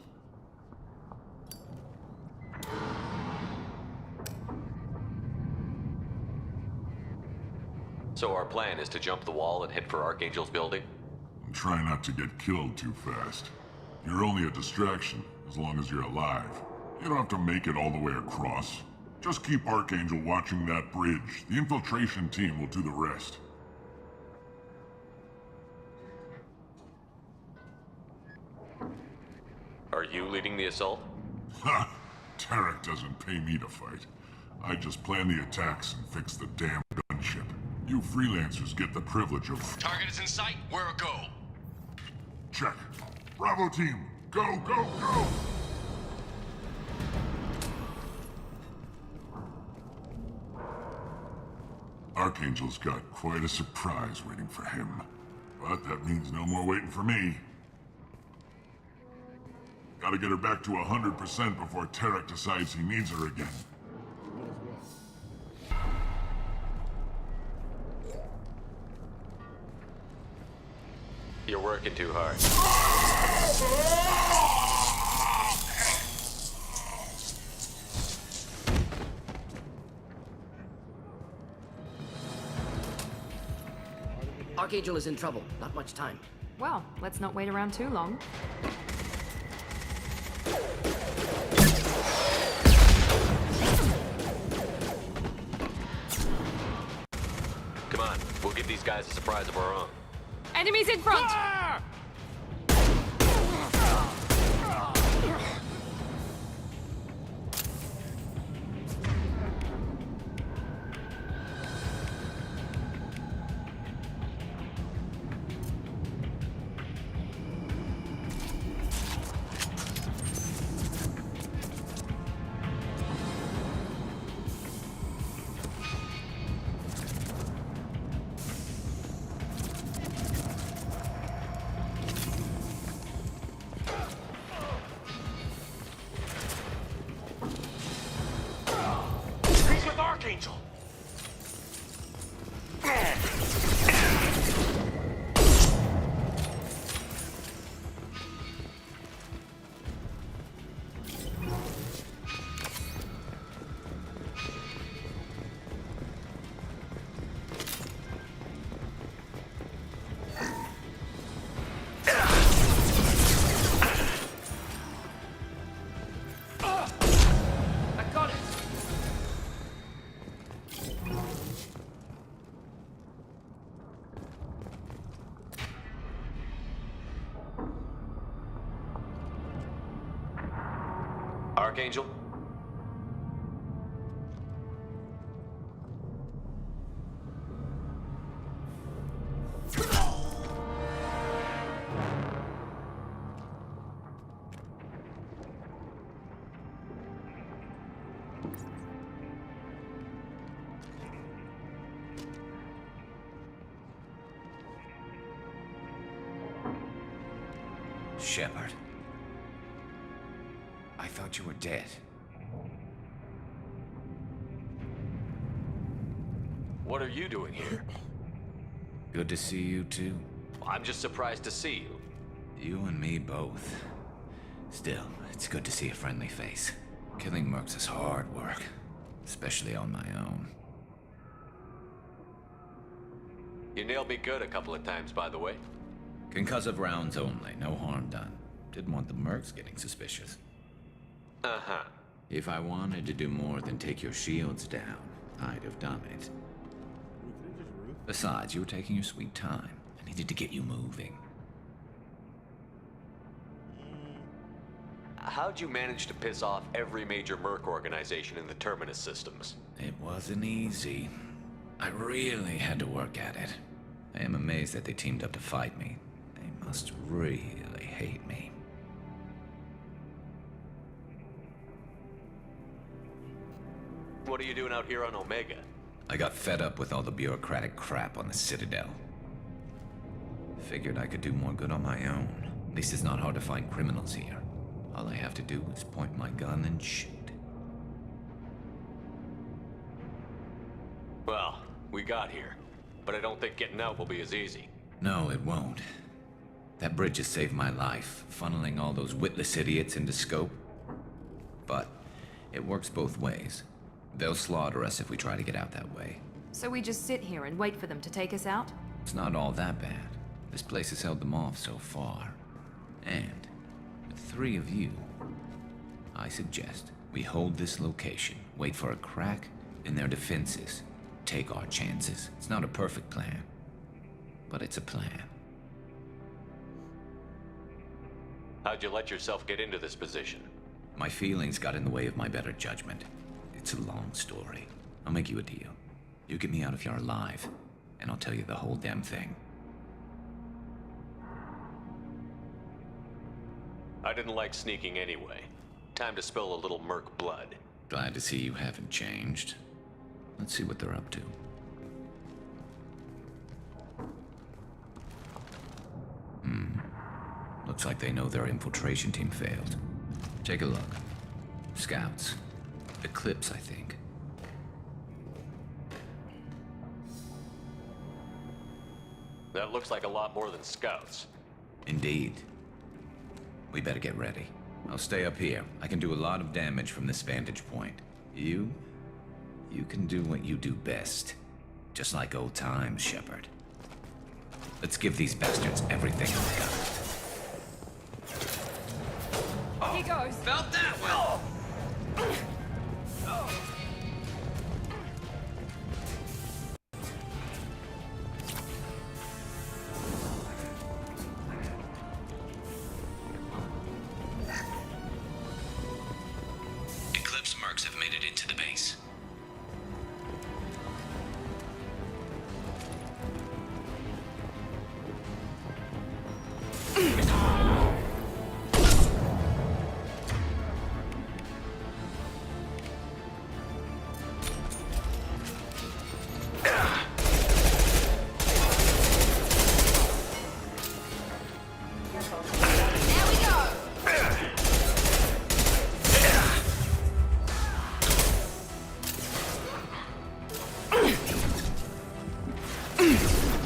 So our plan is to jump the wall and head for Archangel's building? And try not to get killed too fast. You're only a distraction, as long as you're alive. You don't have to make it all the way across. Just keep Archangel watching that bridge. The infiltration team will do the rest. Are you leading the assault? Ha! Tarek doesn't pay me to fight. I just plan the attacks and fix the damn gunship. You freelancers get the privilege of... Target is in sight. Where a go? Check. Bravo team, go, go, go! Archangel's got quite a surprise waiting for him. But that means no more waiting for me. Gotta get her back to 100% before Tarek decides he needs her again. You're working too hard. Archangel is in trouble. Not much time. Well, let's not wait around too long. Come on, we'll give these guys a surprise of our own. Enemies in front! Archangel? Shepard. I thought you were dead. What are you doing here? Good to see you too. I'm just surprised to see you. You and me both. Still, it's good to see a friendly face. Killing mercs is hard work, especially on my own. You nailed me good a couple of times, by the way. Concussive rounds only, no harm done. Didn't want the mercs getting suspicious. Uh-huh. If I wanted to do more than take your shields down, I'd have done it. Besides, you were taking your sweet time. I needed to get you moving. How'd you manage to piss off every major merc organization in the Terminus systems? It wasn't easy. I really had to work at it. I am amazed that they teamed up to fight me. They must really hate me. What are you doing out here on Omega? I got fed up with all the bureaucratic crap on the Citadel. Figured I could do more good on my own. At least it's not hard to find criminals here. All I have to do is point my gun and shoot. Well, we got here. But I don't think getting out will be as easy. No, it won't. That bridge has saved my life, funneling all those witless idiots into scope. But it works both ways. They'll slaughter us if we try to get out that way. So we just sit here and wait for them to take us out? It's not all that bad. This place has held them off so far. And with 3 of you, I suggest we hold this location, wait for a crack in their defenses, take our chances. It's not a perfect plan, but it's a plan. How'd you let yourself get into this position? My feelings got in the way of my better judgment. It's a long story. I'll make you a deal. You get me out if you're alive, and I'll tell you the whole damn thing. I didn't like sneaking anyway. Time to spill a little merc blood. Glad to see you haven't changed. Let's see what they're up to. Looks like they know their infiltration team failed. Take a look. Scouts. Eclipse, I think. That looks like a lot more than scouts. Indeed. We better get ready. I'll stay up here. I can do a lot of damage from this vantage point. You can do what you do best. Just like old times, Shepard. Let's give these bastards everything we've got. Here goes. Felt that one! Eclipse mercs have made it into the base.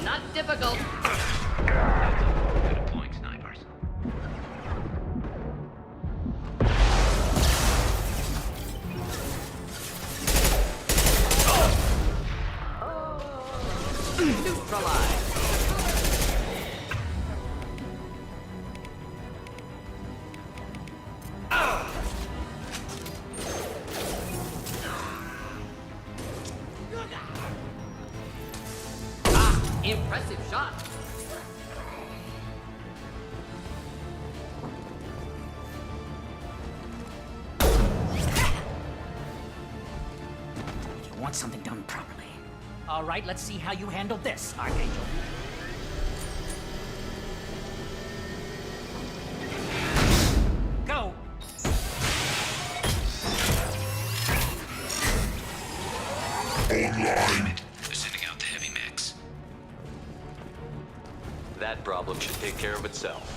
Not difficult. Deploying snipers. Neutralize. Impressive shot. want something done properly. All right, let's see how you handle this, Archangel. Go! Online. They're sending out the heavy mechs. That problem should take care of itself.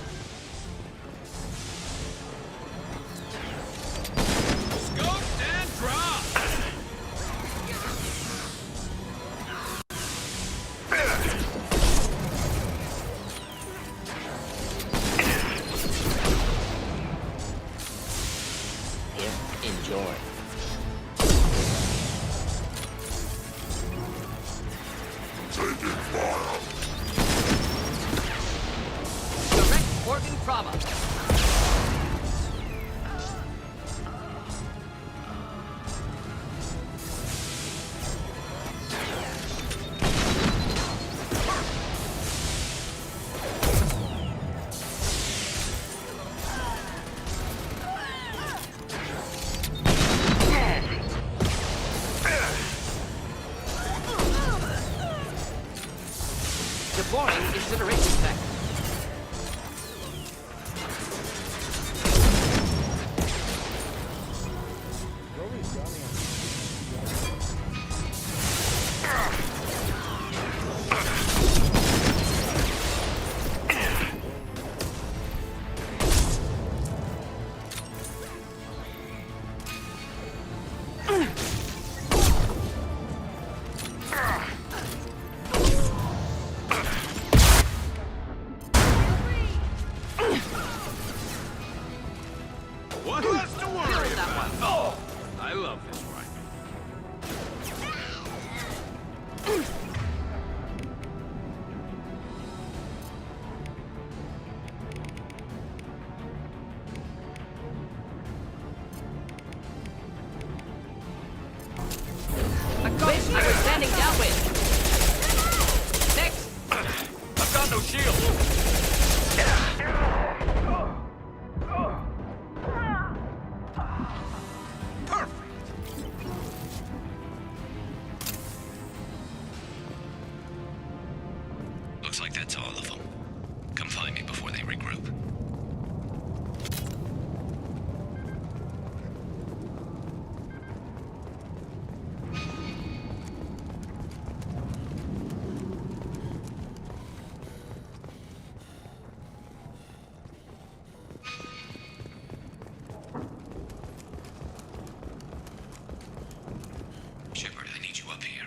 Scoped and dropped! Enjoy. Taking fire. Direct organ trauma. Deploying incineration tech. What? What's to worry about? Oh, I love this rifle. A ghost I was standing down with. Next. I've got no shield. Looks like that's all of them. Come find me before they regroup. Shepard, I need you up here.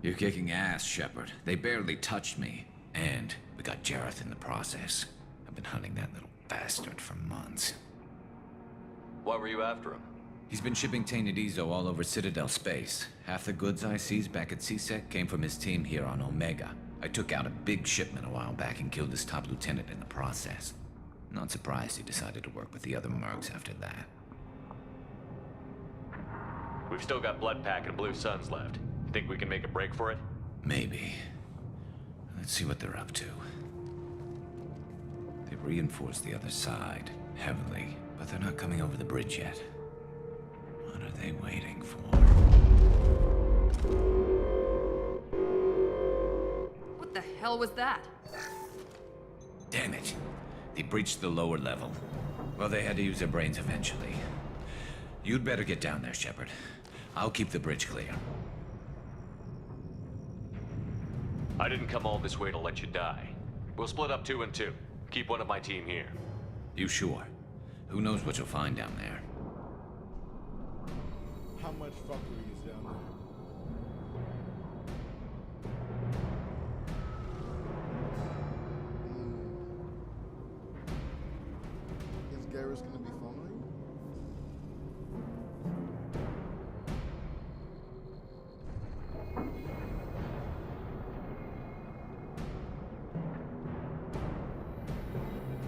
You're kicking ass, Shepard. They barely touched me. And we got Jareth in the process. I've been hunting that little bastard for months. Why were you after him? He's been shipping tainted Ezo all over Citadel space. Half the goods I seized back at CSEC came from his team here on Omega. I took out a big shipment a while back and killed his top lieutenant in the process. Not surprised he decided to work with the other mercs after that. We've still got Blood Pack and Blue Suns left. Think we can make a break for it? Maybe. Let's see what they're up to. They've reinforced the other side, heavily, but they're not coming over the bridge yet. What are they waiting for? What the hell was that? Damn it. They breached the lower level. Well, they had to use their brains eventually. You'd better get down there, Shepard. I'll keep the bridge clear. I didn't come all this way to let you die. We'll split up 2 and 2. Keep one of my team here. You sure? Who knows what you'll find down there? How much fuckery is down there? Is Garrus gonna be fine?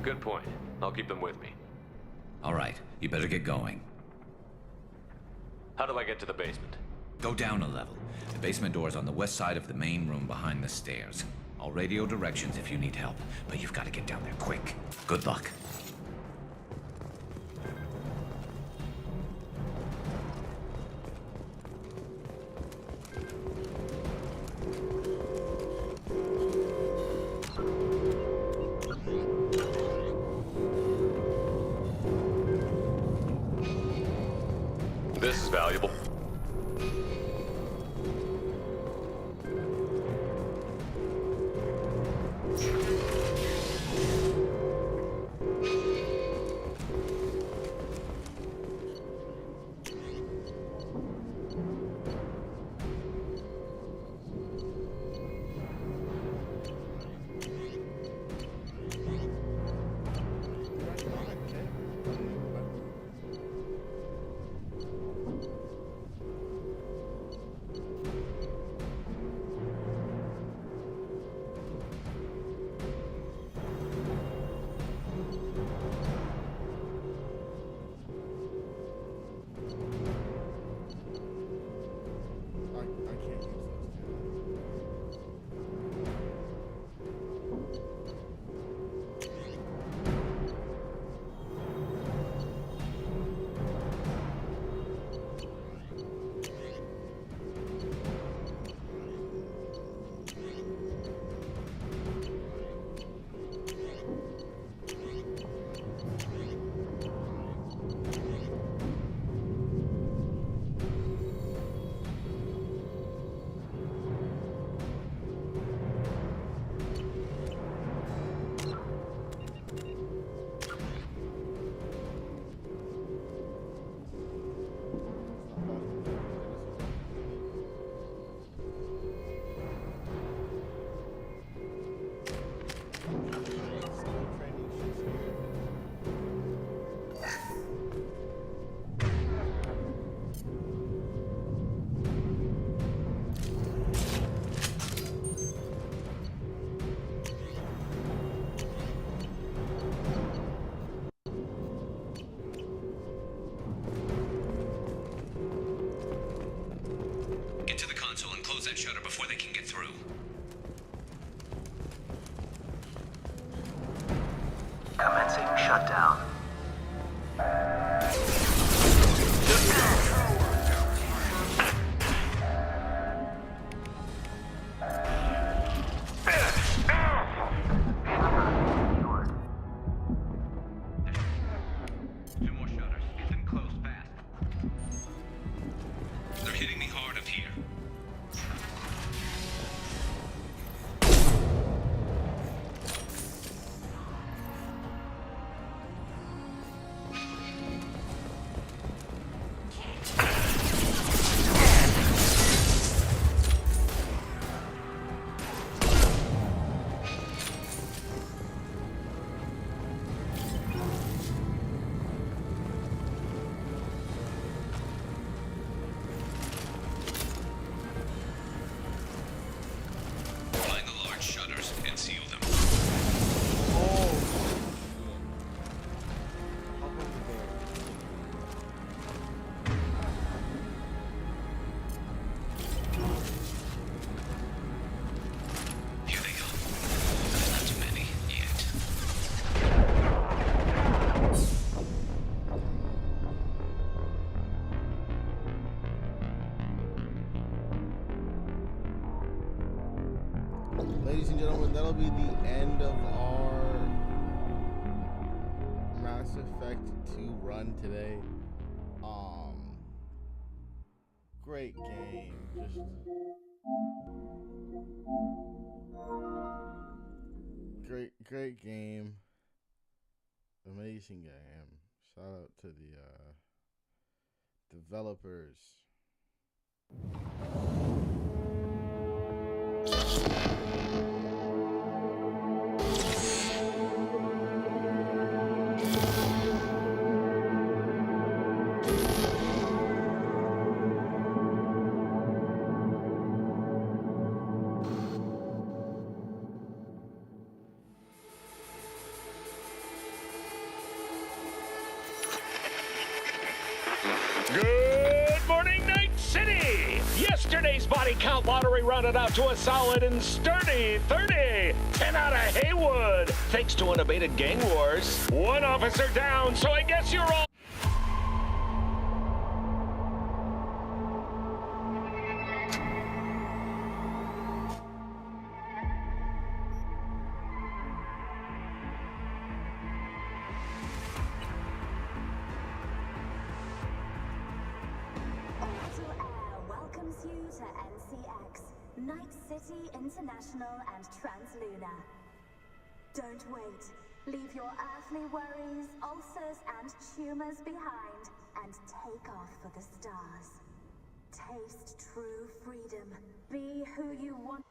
Good point. I'll keep them with me. All right, you better get going. How do I get to the basement? Go down a level. The basement door is on the west side of the main room behind the stairs. I'll radio directions if you need help, but you've got to get down there quick. Good luck. This is valuable. Get to the console and close that shutter before they can get through. Commencing shutdown. Two more shutters. Get them closed fast. They're hitting me hard up here. Find the large shutters and seal them. Here they go. Not too many yet. Ladies and gentlemen, that'll be the end of our Mass Effect 2 run today. Great game. Just great game. Amazing game. Shout out to the developers. body count lottery rounded out to a solid and sturdy 30. 10 out of Haywood. Thanks to unabated gang wars. One officer down, so I guess you're all... welcomes you to NCX, Night City International and Transluna. Don't wait. Leave your earthly worries, ulcers, and tumors behind and take off for the stars. Taste true freedom. Be who you want.